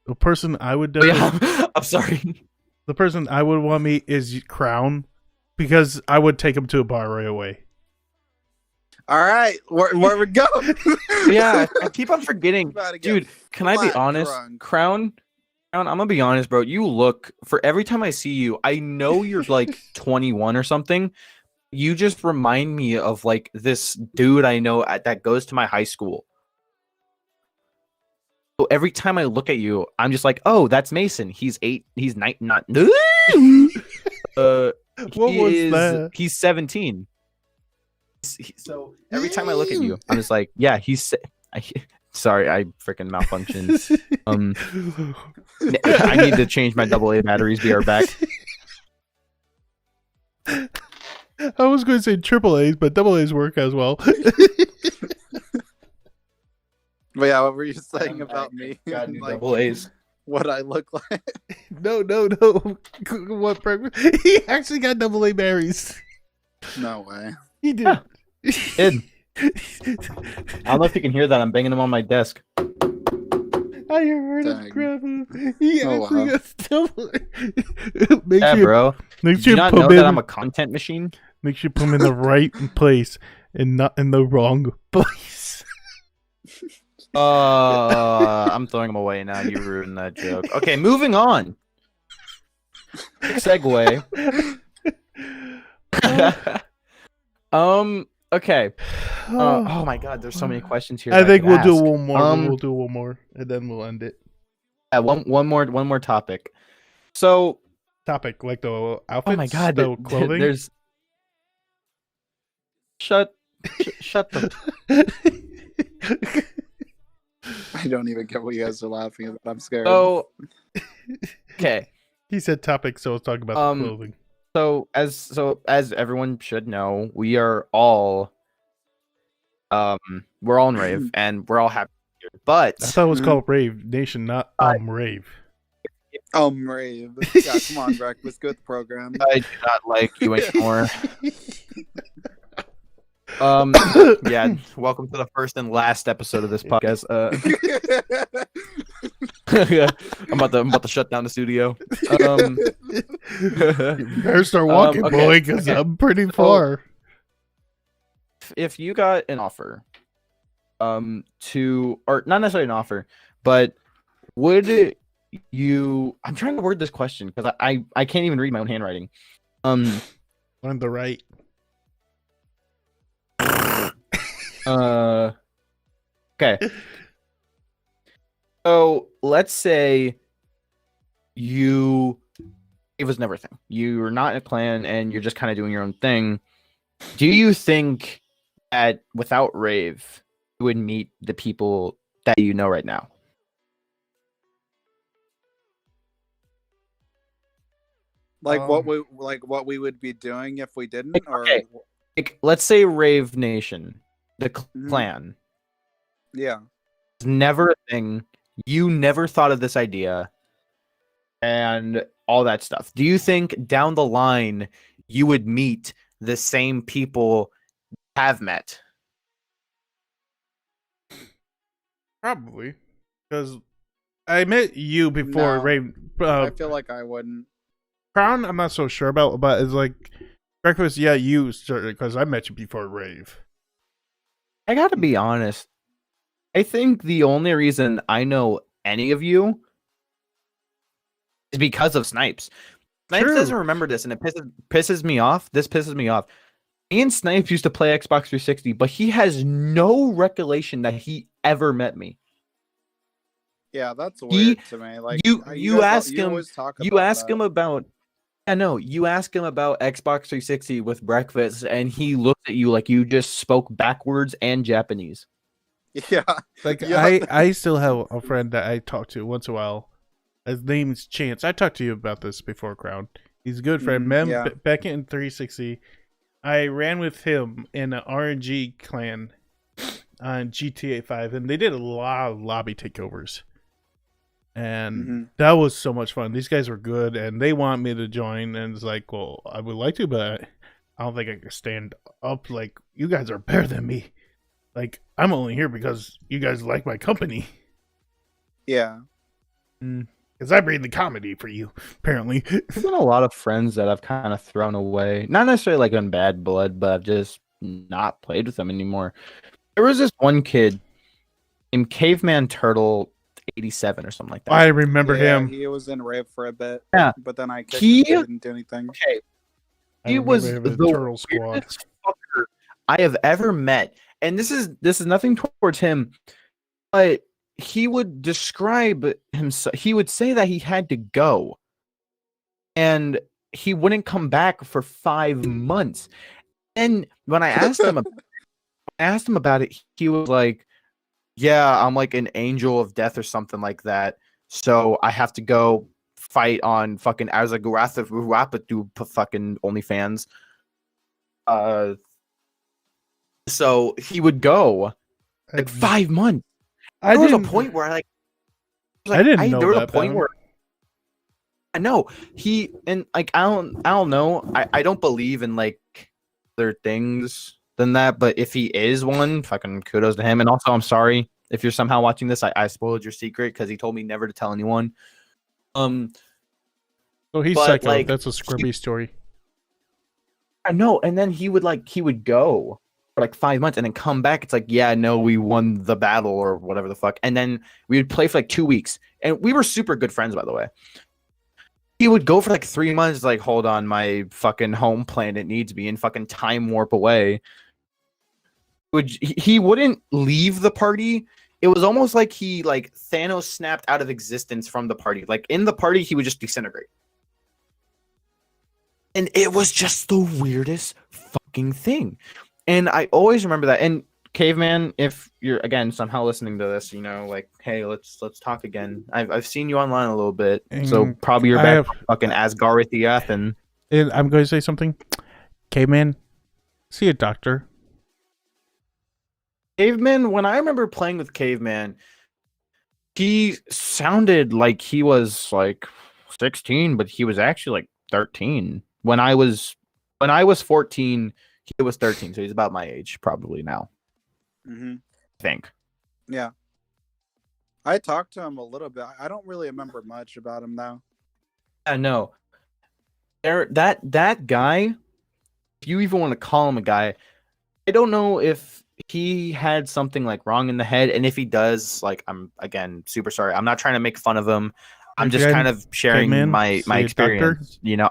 The person I would definitely, I'm sorry. the person I would want to meet is Crown, because I would take him to a bar right away. All right, where we go? Yeah, I keep on forgetting, dude. Can I be honest, drunk. Crown? I'm gonna be honest, bro. You look for every time I see you. I know you're like 21 or something. You just remind me of like this dude I know that goes to my high school. So every time I look at you, I'm just like, oh, that's Mason. He's 8. He's 9. Not. What was that? He's 17. So every time I look at you, I'm just like, yeah, sorry, I freaking malfunctioned. I need to change my AA batteries. Be right back. I was going to say triple A's, but double A's work as well. But yeah, what were you saying about me? Got new Like, double A's. what I look like? No. What breakfast? He actually got double A berries. No way. He did. Kid. I don't know if you can hear that. I'm banging them on my desk. I heard him Dang. grab him. He Oh, actually wow. got double A. Make Yeah, sure, bro. Make Do sure you you not put know him that I'm a content machine? Make sure you put him in the right place and not in the wrong place. I'm throwing them away now. You ruined that joke. Okay, moving on. Segue. Okay. Oh my God, there's so many questions here. I think we'll do ask. one more. We'll do one more, and then we'll end it. Yeah, one more topic. So, Topic like the outfits. oh my God, the clothing. there's. Shut the. I don't even get what you guys are laughing at. I'm scared. So, okay. He said topic, so let's talk about the clothing. So as everyone should know, we are all we're all in rave and we're all happy here. But I thought it was called Rave Nation, not Rave. Rave. Yeah, come on, breakfast. Go with the program. I do not like you anymore. Yeah, welcome to the first and last episode of this podcast. I'm about to shut down the studio. You better start walking, okay, boy, because okay. I'm pretty far. If you got an offer, or not necessarily an offer, but would you? I'm trying to word this question because I can't even read my own handwriting. On the right. Okay. So let's say it was never a thing. You're not in a clan and you're just kind of doing your own thing. Do you think that without rave, you would meet the people that you know right now? Like what we would be doing if we didn't, or okay. Like, let's say Rave Nation, the clan. Yeah. It's never a thing. You never thought of this idea and all that stuff. Do you think down the line you would meet the same people you have met? Probably. Because I met you before No, Rave. I feel like I wouldn't. Crown, I'm not so sure about, but it's like breakfast. Yeah, you because I met you before Rave. I gotta be honest. I think the only reason I know any of you is because of Snipes. Snipes True. doesn't remember this, and it pisses me off. This pisses me off. Me and Snipes used to play Xbox 360, but he has no recollection that he ever met me. Yeah, that's weird to me. Like you ask him about. I know you ask him about Xbox 360 with breakfast, and he looks at you like you just spoke backwards and Japanese. Yeah, Like yeah. I still have a friend that I talk to once in a while. His name's Chance. I talked to you about this before, Crown. He's a good friend. Yeah. Back in 360, I ran with him in an RNG clan on GTA 5, and they did a lot of lobby takeovers. And that was so much fun. These guys were good, and they want me to join. And it's like, well, I would like to, but I don't think I can stand up. Like, you guys are better than me. Like, I'm only here because you guys like my company. Yeah. Because I bring the comedy for you, apparently. There's been a lot of friends that I've kind of thrown away. Not necessarily like on bad blood, but I've just not played with them anymore. There was this one kid named Caveman Turtle 87 or something like that. I remember him. He was in rave for a bit. Yeah. But then I kicked him, didn't do anything. Okay. I He was remember the him in Turtle Squad. weirdest fucker I have ever met. And this is nothing towards him, but he would describe himself. He would say that he had to go, and he wouldn't come back for 5 months. And when I asked him about it, he was like, "Yeah, I'm like an angel of death or something like that. So I have to go fight on fucking Azagarath fucking OnlyFans." So he would go like 5 months. There was a point where I didn't know there was that. a point where I know he and like I don't know. I don't believe in like other things than that, but if he is one, fucking kudos to him. And also, I'm sorry if you're somehow watching this. I spoiled your secret because he told me never to tell anyone. So he's but, psycho. like, That's a scrubby story. I know. And then he would go for like 5 months and then come back. It's like, yeah, no, we won the battle or whatever the fuck. And then we would play for like 2 weeks, and we were super good friends, by the way. He would go for like 3 months, like, hold on, my fucking home planet needs me, and fucking time warp away. He wouldn't leave the party. It was almost like he like Thanos snapped out of existence from the party. Like in the party, he would just disintegrate. And it was just the weirdest fucking thing. And I always remember that. And Caveman, if you're again somehow listening to this, you know, like, hey, let's talk again. I've seen you online a little bit, so probably you're back fucking Asgarthia, and I'm going to say something. Caveman, see a doctor. Caveman. When I remember playing with Caveman, he sounded like he was like 16, but he was actually like 13. When I was 14, he was 13, so he's about my age probably now. Mm-hmm. I think. Yeah. I talked to him a little bit. I don't really remember much about him though. I know. That guy, if you even want to call him a guy, I don't know if he had something like wrong in the head, and if he does, like, I'm again super sorry. I'm not trying to make fun of him. I'm just kind of sharing my experience. You know,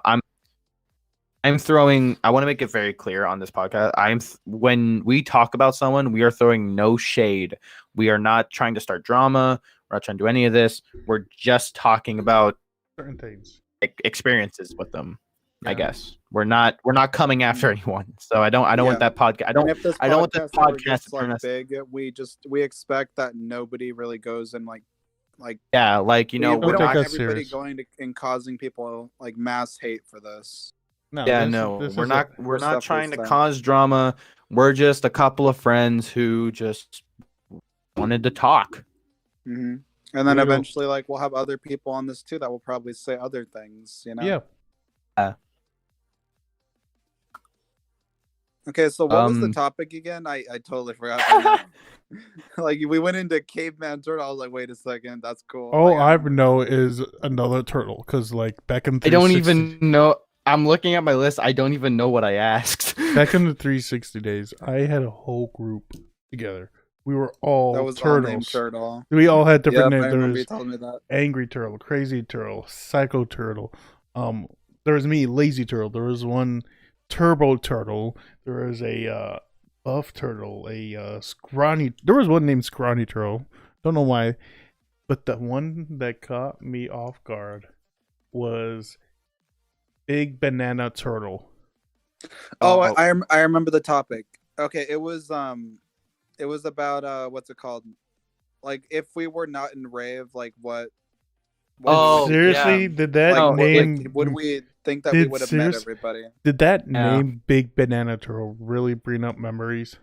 I'm throwing. I want to make it very clear on this podcast. When we talk about someone, we are throwing no shade. We are not trying to start drama. We're not trying to do any of this. We're just talking about certain things, experiences with them. Yeah. I guess we're not coming after anyone. So I don't want that podcast. I don't want this podcast to turn us big. We expect that nobody really goes and like yeah, like, you know, we don't not want everybody going to and causing people like mass hate for this. No, yeah, we're not trying to cause drama. We're just a couple of friends who just wanted to talk. Mm-hmm. And then eventually, like, we'll have other people on this too that will probably say other things, you know? Yeah. Okay, so what was the topic again? I totally forgot. Like, we went into caveman turtle. I was like, wait a second, that's cool. All I know is another turtle, because like back in 360, I don't even know. I'm looking at my list. I don't even know what I asked. Back in the 360 days, I had a whole group together. We were all that was turtles. All named Turtle. We all had different names. I There remember was you telling me that. Angry Turtle, Crazy Turtle, Psycho Turtle. There was me, Lazy Turtle. There was one Turbo Turtle. There was a Buff Turtle, a Scrawny. There was one named Scrawny Turtle. Don't know why, but the one that caught me off guard was Big Banana Turtle. I remember the topic. Okay, it was about what's it called? Like, if we were not in RaVe, like what seriously? Yeah. Did that name? Like, would we think that we would have met everybody? Did that name Big Banana Turtle really bring up memories?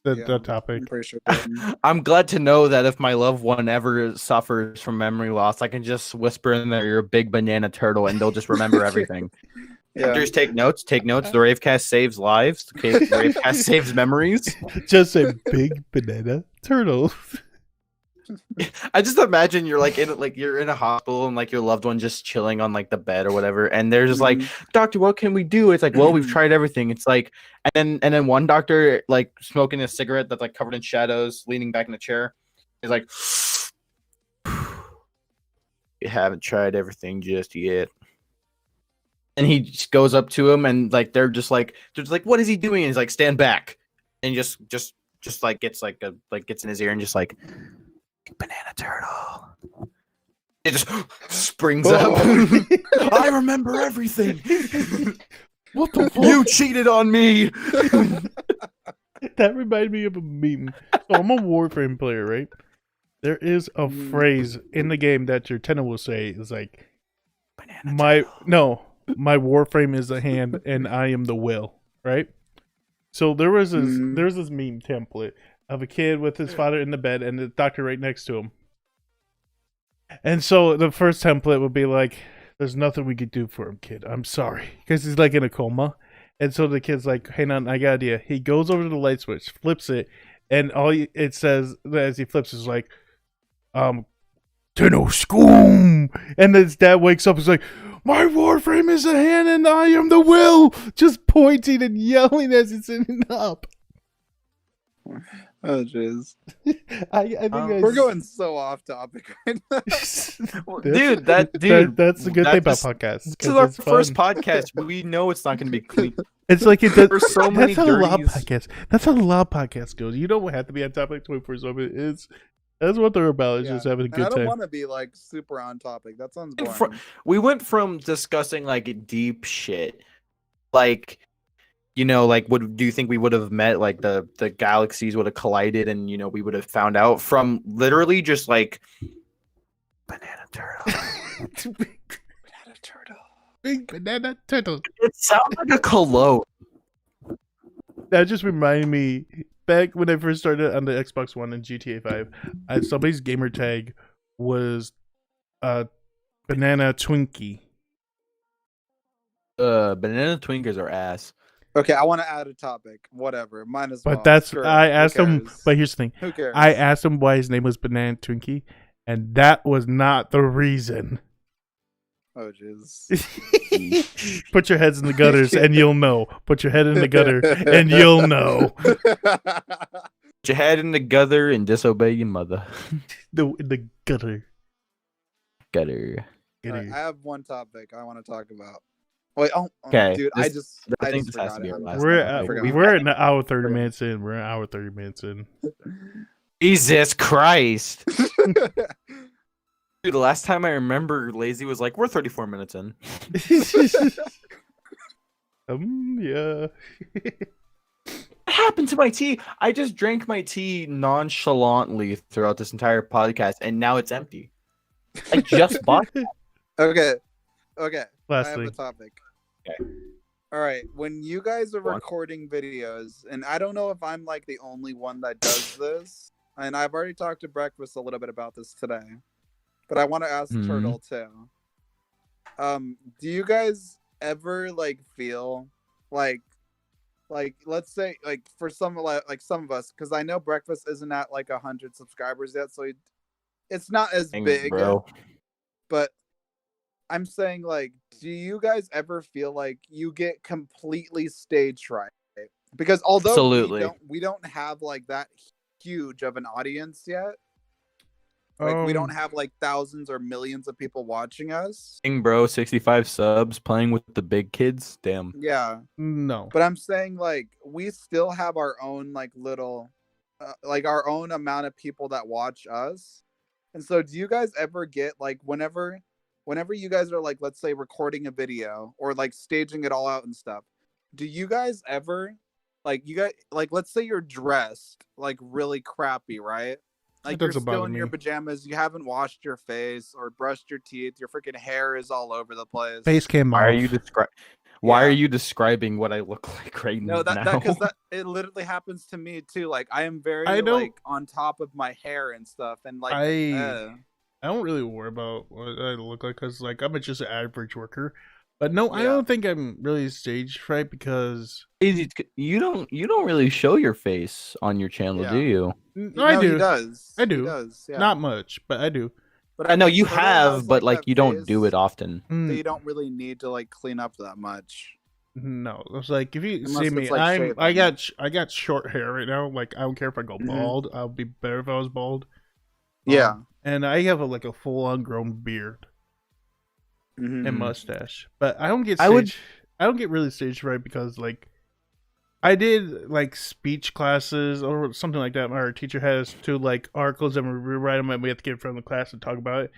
The topic. I'm pretty sure. I'm glad to know that if my loved one ever suffers from memory loss, I can just whisper in there, "You're a big banana turtle," and they'll just remember everything. Yeah. Just take notes. The RaVe Cast saves lives. The RaVe Cast saves memories. Just a big banana turtle. I just imagine you're you're in a hospital and like your loved one just chilling on like the bed or whatever, and they're just like, "Doctor, what can we do?" It's like, well, we've tried everything. It's like, and then one doctor like smoking a cigarette that's like covered in shadows, leaning back in the chair, is like, "You haven't tried everything just yet." And he just goes up to him, and like they're just like, "What is he doing?" And he's like, "Stand back," and just like gets in his ear and just like, banana turtle. It just springs up. I remember everything. What the fuck? You cheated on me. That reminded me of a meme. So I'm a Warframe player, right? There is a phrase in the game that your tenant will say is like, my Warframe is the hand and I am the will, right? So there's this meme template of a kid with his father in the bed and the doctor right next to him. And so the first template would be like, there's nothing we could do for him, kid. I'm sorry. Because he's like in a coma. And so the kid's like, hey, I got an idea. He goes over to the light switch, flips it, and it says as he flips is like, Tenno Scoom. And then his dad wakes up and is like, my Warframe is a hand and I am the will. Just pointing and yelling as he's sitting up. Oh, jeez. I think we're going so off topic right now. Dude, that's the good thing about podcasts. This is our first podcast. We know it's not going to be clean. It's like There's so many that's how a lot of dirties. podcasts. That's how a lot of podcasts goes. You don't have to be on topic 24/7. That's what they're about. Is just having a good I don't time. want to be like super on topic. That sounds boring. We went from discussing like deep shit, like, you know, like, do you think we would have met, like the galaxies would have collided and, you know, we would have found out, from literally just like banana turtle. Banana turtle. Big banana turtle. It sounds like a cologne. That just reminded me back when I first started on the Xbox One and GTA 5. Somebody's gamer tag was banana Twinkie. Banana Twinkers are ass. Okay, I want to add a topic. Whatever, mine as well. But that's Sure. I asked him. But here's the thing. Who cares? I asked him why his name was Banana Twinkie, and that was not the reason. Oh, jeez. Put your heads in the gutters and you'll know. Put your head in the gutter and you'll know. Put your head in the gutter and disobey your mother. The gutter. Gutter. Right, I have one topic I want to talk about. Wait, okay, dude, I just this has to be our last one. We're an hour 30 minutes in. We're an hour 30 minutes in. Jesus Christ. Dude, the last time I remember, Lazy was like, we're 34 minutes in. Yeah. What happened to my tea? I just drank my tea nonchalantly throughout this entire podcast, and now it's empty. I just bought it. Okay. Lastly. I have a topic. Okay. All right. When you guys are Go on. recording videos, and I don't know if I'm like the only one that does this, and I've already talked to Breakfast a little bit about this today, but I want to ask Turtle too. Do you guys ever like feel like let's say like for some like some of us, because I know Breakfast isn't at like 100 subscribers yet, so it's not as big, bro. but I'm saying, like, do you guys ever feel like you get completely stage fright? Because although Absolutely. we don't have like that huge of an audience yet, like we don't have like thousands or millions of people watching us. Bro, 65 subs, playing with the big kids. Damn. Yeah. No. But I'm saying, like, we still have our own like little, like our own amount of people that watch us. And so, do you guys ever get like whenever you guys are like, let's say, recording a video or like staging it all out and stuff, do you guys ever like let's say you're dressed like really crappy, right? Like you're still in your pajamas, you haven't washed your face or brushed your teeth, your freaking hair is all over the place. Face cam. Why are you describing what I look like right now? No, because it literally happens to me too. Like I am very like on top of my hair and stuff, and like I don't really worry about what I look like because like I'm just an average worker. But no, I don't think I'm really stage fright because you don't really show your face on your channel, do you? No, I do. He does. I do. He does, yeah. Not much, but I do. But I know you have, but like you don't do it often. So you don't really need to like clean up that much. No, it's like if you see me, like I got short hair right now. Like I don't care if I go bald. I'll be better if I was bald. Yeah. And I have a full on grown beard and mustache, but I don't get I don't get really stage fright because like I did like speech classes or something like that. Our teacher has two like articles and we rewrite them and we have to get in front of the class and talk about it.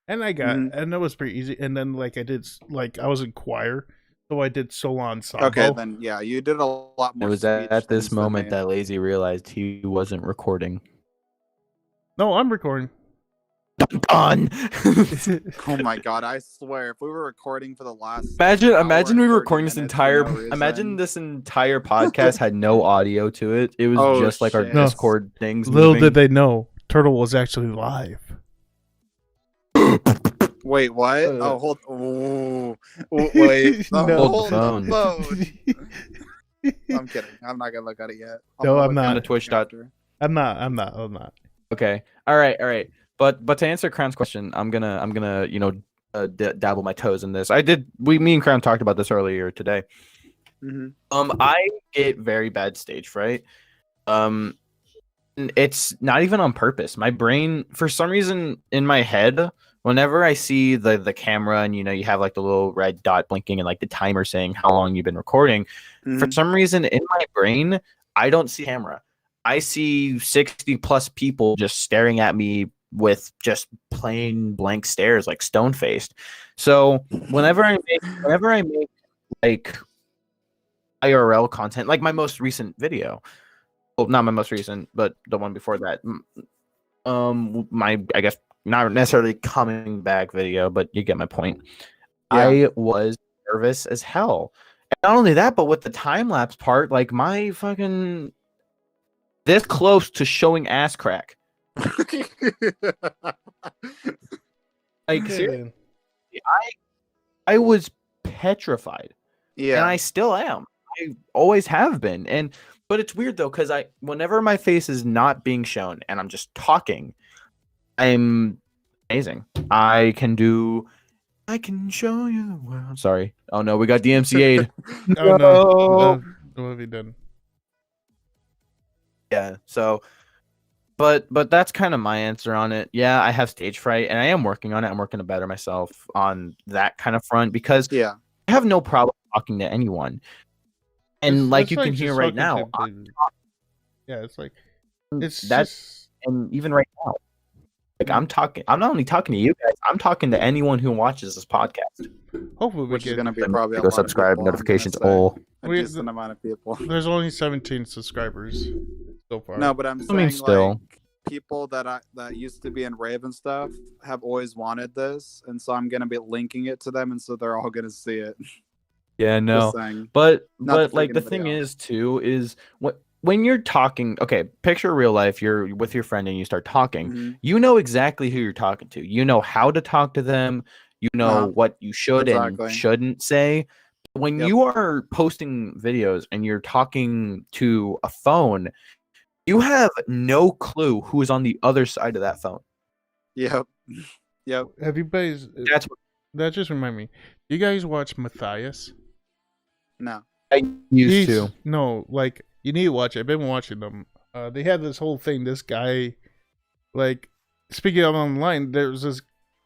And and that was pretty easy. And then like I did like I was in choir, so I did solo ensemble. Okay, then yeah, you did a lot more. It was speech at this things than moment me. that Lazy realized he wasn't recording. No, I'm recording. Done. Oh my god! I swear, if we were recording for the last Imagine we were hour and 30 recording this minutes for no entire. reason. Imagine this entire podcast had no audio to it. It was Oh, just like our shit. No. Discord things. Little moving. did they know, Turtle was actually live. Wait, what? Uh, Oh, hold. Oh, wait. No. Hold the Phone. phone. I'm kidding. I'm not gonna look at it yet. No, gonna I'm look not. at On it the Twitch after. I'm not. Okay. All right. But to answer Crown's question, I'm gonna dabble my toes in this. Me and Crown talked about this earlier today. Mhm. I get very bad stage fright. It's not even on purpose. My brain, for some reason, in my head, whenever I see the camera and you have like the little red dot blinking and like the timer saying how long you've been recording, for Mhm. some reason in my brain, I don't see camera. I see 60 plus people just staring at me with just plain blank stares, like stone faced. So whenever I make like IRL content, like my most recent video, well, not my most recent, but the one before that, my, I guess, not necessarily coming back video, but you get my point. Yeah. I was nervous as hell. And not only that, but with the time lapse part, like my fucking this close to showing ass crack. Like seriously, I was petrified. Yeah. And I still am. I always have been. But it's weird though, because whenever my face is not being shown and I'm just talking, I'm amazing. I can show you the world. Sorry. Oh no, we got DMCA'd. Oh no. What have you done? Yeah. So but that's kind of my answer on it. Yeah, I have stage fright and I am working on it. I'm working to better myself on that kind of front because Yeah. I have no problem talking to anyone. And like you can hear right now, yeah, it's like and even right now, like I'm not only talking to you guys, I'm talking to anyone who watches this podcast. Hopefully we Which is get. gonna be probably a Go lot of subscribe, people, I'm notifications gonna say. all. A decent amount of people. There's only 17 subscribers so far. No, but I'm saying I mean, still. like people that used to be in RaVe and stuff have always wanted this, and so I'm gonna be linking it to them, and so they're all gonna see it. Yeah, no. Just saying. But Not to like freak the anybody thing out. is too is when you're talking, okay, picture real life, you're with your friend and you start talking. Mhm. You know exactly who you're talking to. You know how to talk to them. You know what you should Exactly. and shouldn't say. When Yep. you are posting videos and you're talking to a phone, you have no clue who is on the other side of that phone. Yep. Yep. Have you guys? That just remind me. Do you guys watch Matthias? No. I used to. No, like you need to watch it. I've been watching them. They had this whole thing. This guy, like, speaking of online, there's this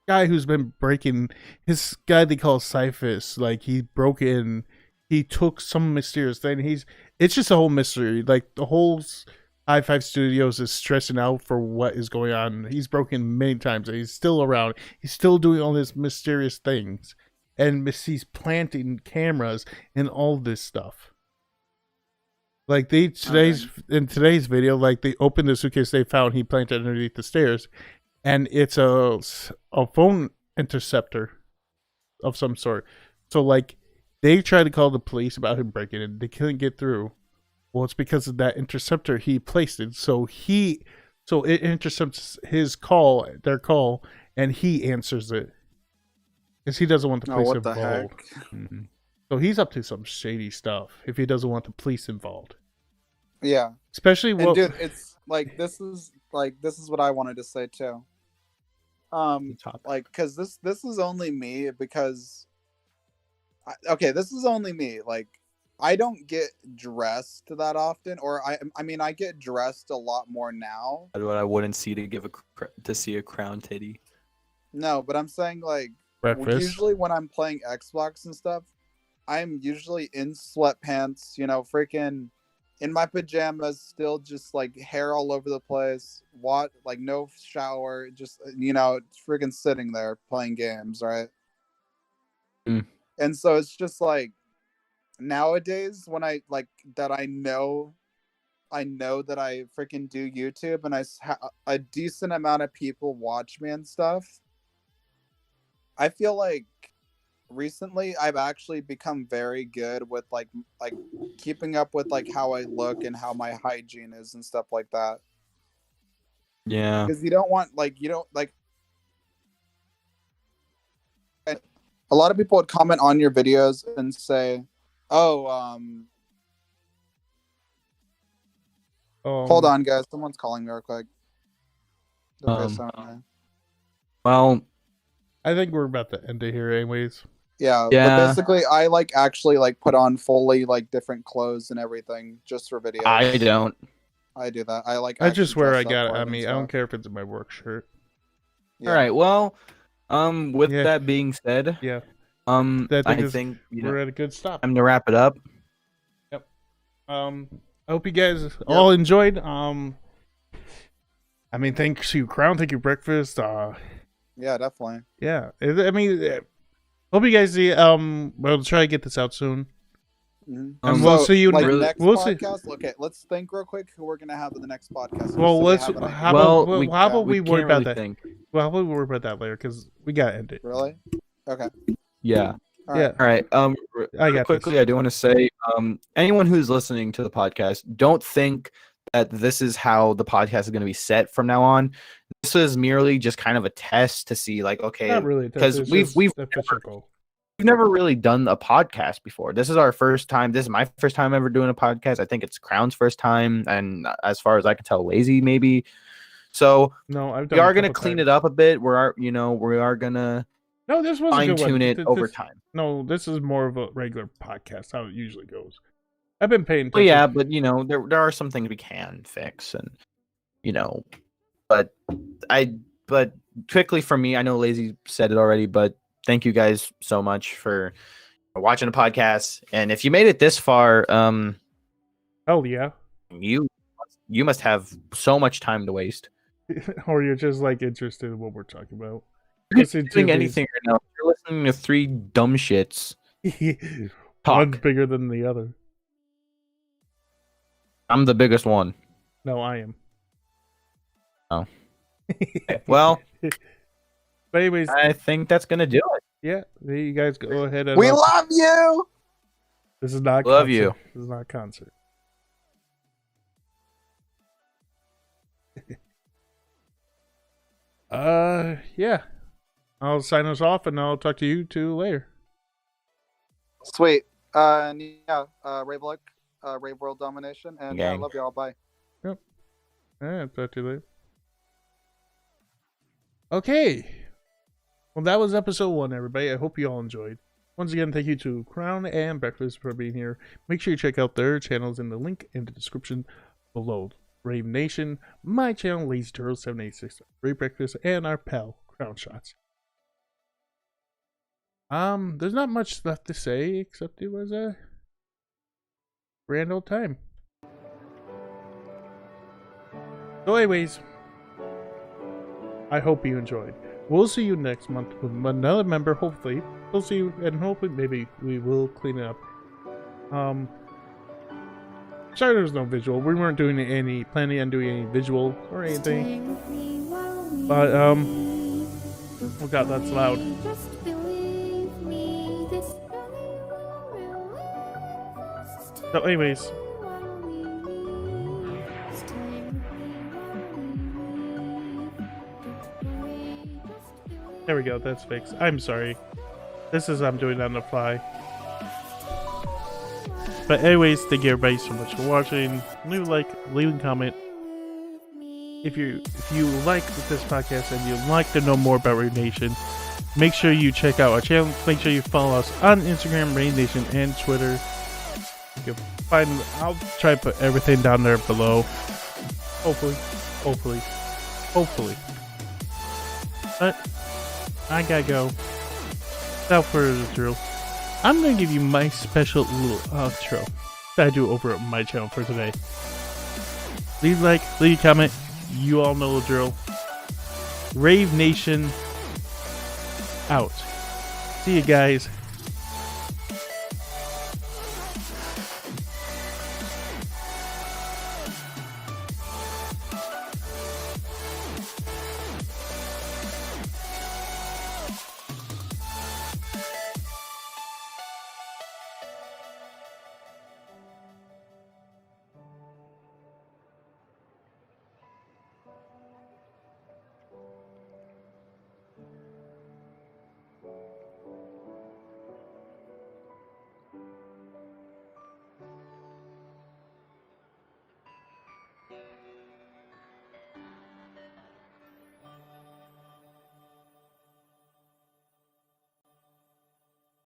guy who's been breaking. His guy they call Cyphus. Like he broke in. He took some mysterious thing. It's just a whole mystery. Like the whole High Five Studios is stressing out for what is going on. He's broken many times. And he's still around. He's still doing all these mysterious things. And he's planting cameras and all this stuff. Like in today's video, like they opened the suitcase they found, he planted underneath the stairs, and it's a phone interceptor of some sort. So like they tried to call the police about him breaking it, they couldn't get through. Well, it's because of that interceptor he placed it. So it intercepts their call, and he answers it. Because he doesn't want the police what the involved. heck? Mm-hmm. So he's up to some shady stuff if he doesn't want the police involved. Yeah. Especially And dude, it's like this is what I wanted to say too. Like because this is only me because this is only me. Like I don't get dressed that often, or I mean I get dressed a lot more now. What I wouldn't see to see a crown titty. No, but I'm saying like breakfast. Usually when I'm playing Xbox and stuff, I'm usually in sweatpants, freaking in my pajamas, still just like hair all over the place. What, like no shower, just freaking sitting there playing games, right? Mm. And so it's just like nowadays when I like that I know that I freaking do YouTube and a decent amount of people watch me and stuff. I feel like recently I've actually become very good with like keeping up with like how I look and how my hygiene is and stuff like that. Yeah. Because you don't like a lot of people would comment on your videos and say, "Oh, hold on, guys, someone's calling me real quick." Okay, Well, I think we're about to end it here, anyways. Yeah, but basically, I like actually like put on fully like different clothes and everything just for videos. I don't. I do that. I just wear I got it on me. I don't care if it's my work shirt. Yeah. All right. Well, with that being said, I think we're at a good stop. Time to wrap it up. Yep. I hope you guys all enjoyed. I mean, thanks you, Crown. Thank you, Breakfast. Yeah, definitely. Yeah, I mean, hope you guys see. We'll try to get this out soon. Mm-hmm. And we'll see you next we'll podcast. Okay, let's think real quick who we're gonna have in the next podcast. Well, how about we worry about that? Well, how about we worry about that later because we gotta end it. Really? Okay. Yeah. All right. All right. I got quickly. this. I do want to say, anyone who's listening to the podcast, don't think that this is how the podcast is going to be set from now on. This is merely just kind of a test to see, like, okay, not really, because we've never really done a podcast before. This is our first time. This is my first time ever doing a podcast. I think it's Crown's first time, and as far as I can tell, Lazy maybe. So no, we are going to clean it up a bit. We are gonna this was fine tune it over time. No, this is more of a regular podcast. How it usually goes. I've been paying attention. Well, yeah, but there are some things we can fix, and but quickly for me, I know Lazy said it already, but thank you guys so much for watching the podcast. And if you made it this far, hell yeah, you must have so much time to waste. Or you're just like interested in what we're talking about. You're doing anything right now. You're listening to three dumb shits talk. One's bigger than the other. I'm the biggest one. No, I am. Oh. Okay. Well, but anyways, I think that's gonna do it. Yeah, there you guys go ahead and we love you. This is not love concert. You. This is not a concert. Yeah. I'll sign us off and I'll talk to you two later. Sweet. Rave Luck, Rave World Domination, and I love y'all. Bye. Yep. Yeah, talk to you later. Okay. Well, that was episode 1, everybody. I hope you all enjoyed. Once again, thank you to Crown and Breakfast for being here. Make sure you check out their channels in the link in the description below. Rave Nation, my channel, Lazy Turtle 786, Rave Breakfast, and our pal, Crown Shots. There's not much left to say except it was a grand old time. So anyways, I hope you enjoyed. We'll see you next month with another member, hopefully. We'll see you, and hopefully maybe we will clean it up. Sorry there was no visual. We weren't planning on doing any visual or anything. But, oh god, that's loud. So anyways, there we go, that's fixed. I'm sorry. I'm doing it on the fly. But anyways, thank you everybody so much for watching. Leave a like, leave a comment. If you like this podcast and you'd like to know more about Rave Nation, make sure you check out our channel. Make sure you follow us on Instagram, Rave Nation, and Twitter. You'll find, I'll try to put everything down there below. Hopefully. But I gotta go. Without further ado, I'm gonna give you my special little outro. that I do over at my channel for today. Leave a like, leave a comment. You all know the drill. RaVe Nation out. See you guys.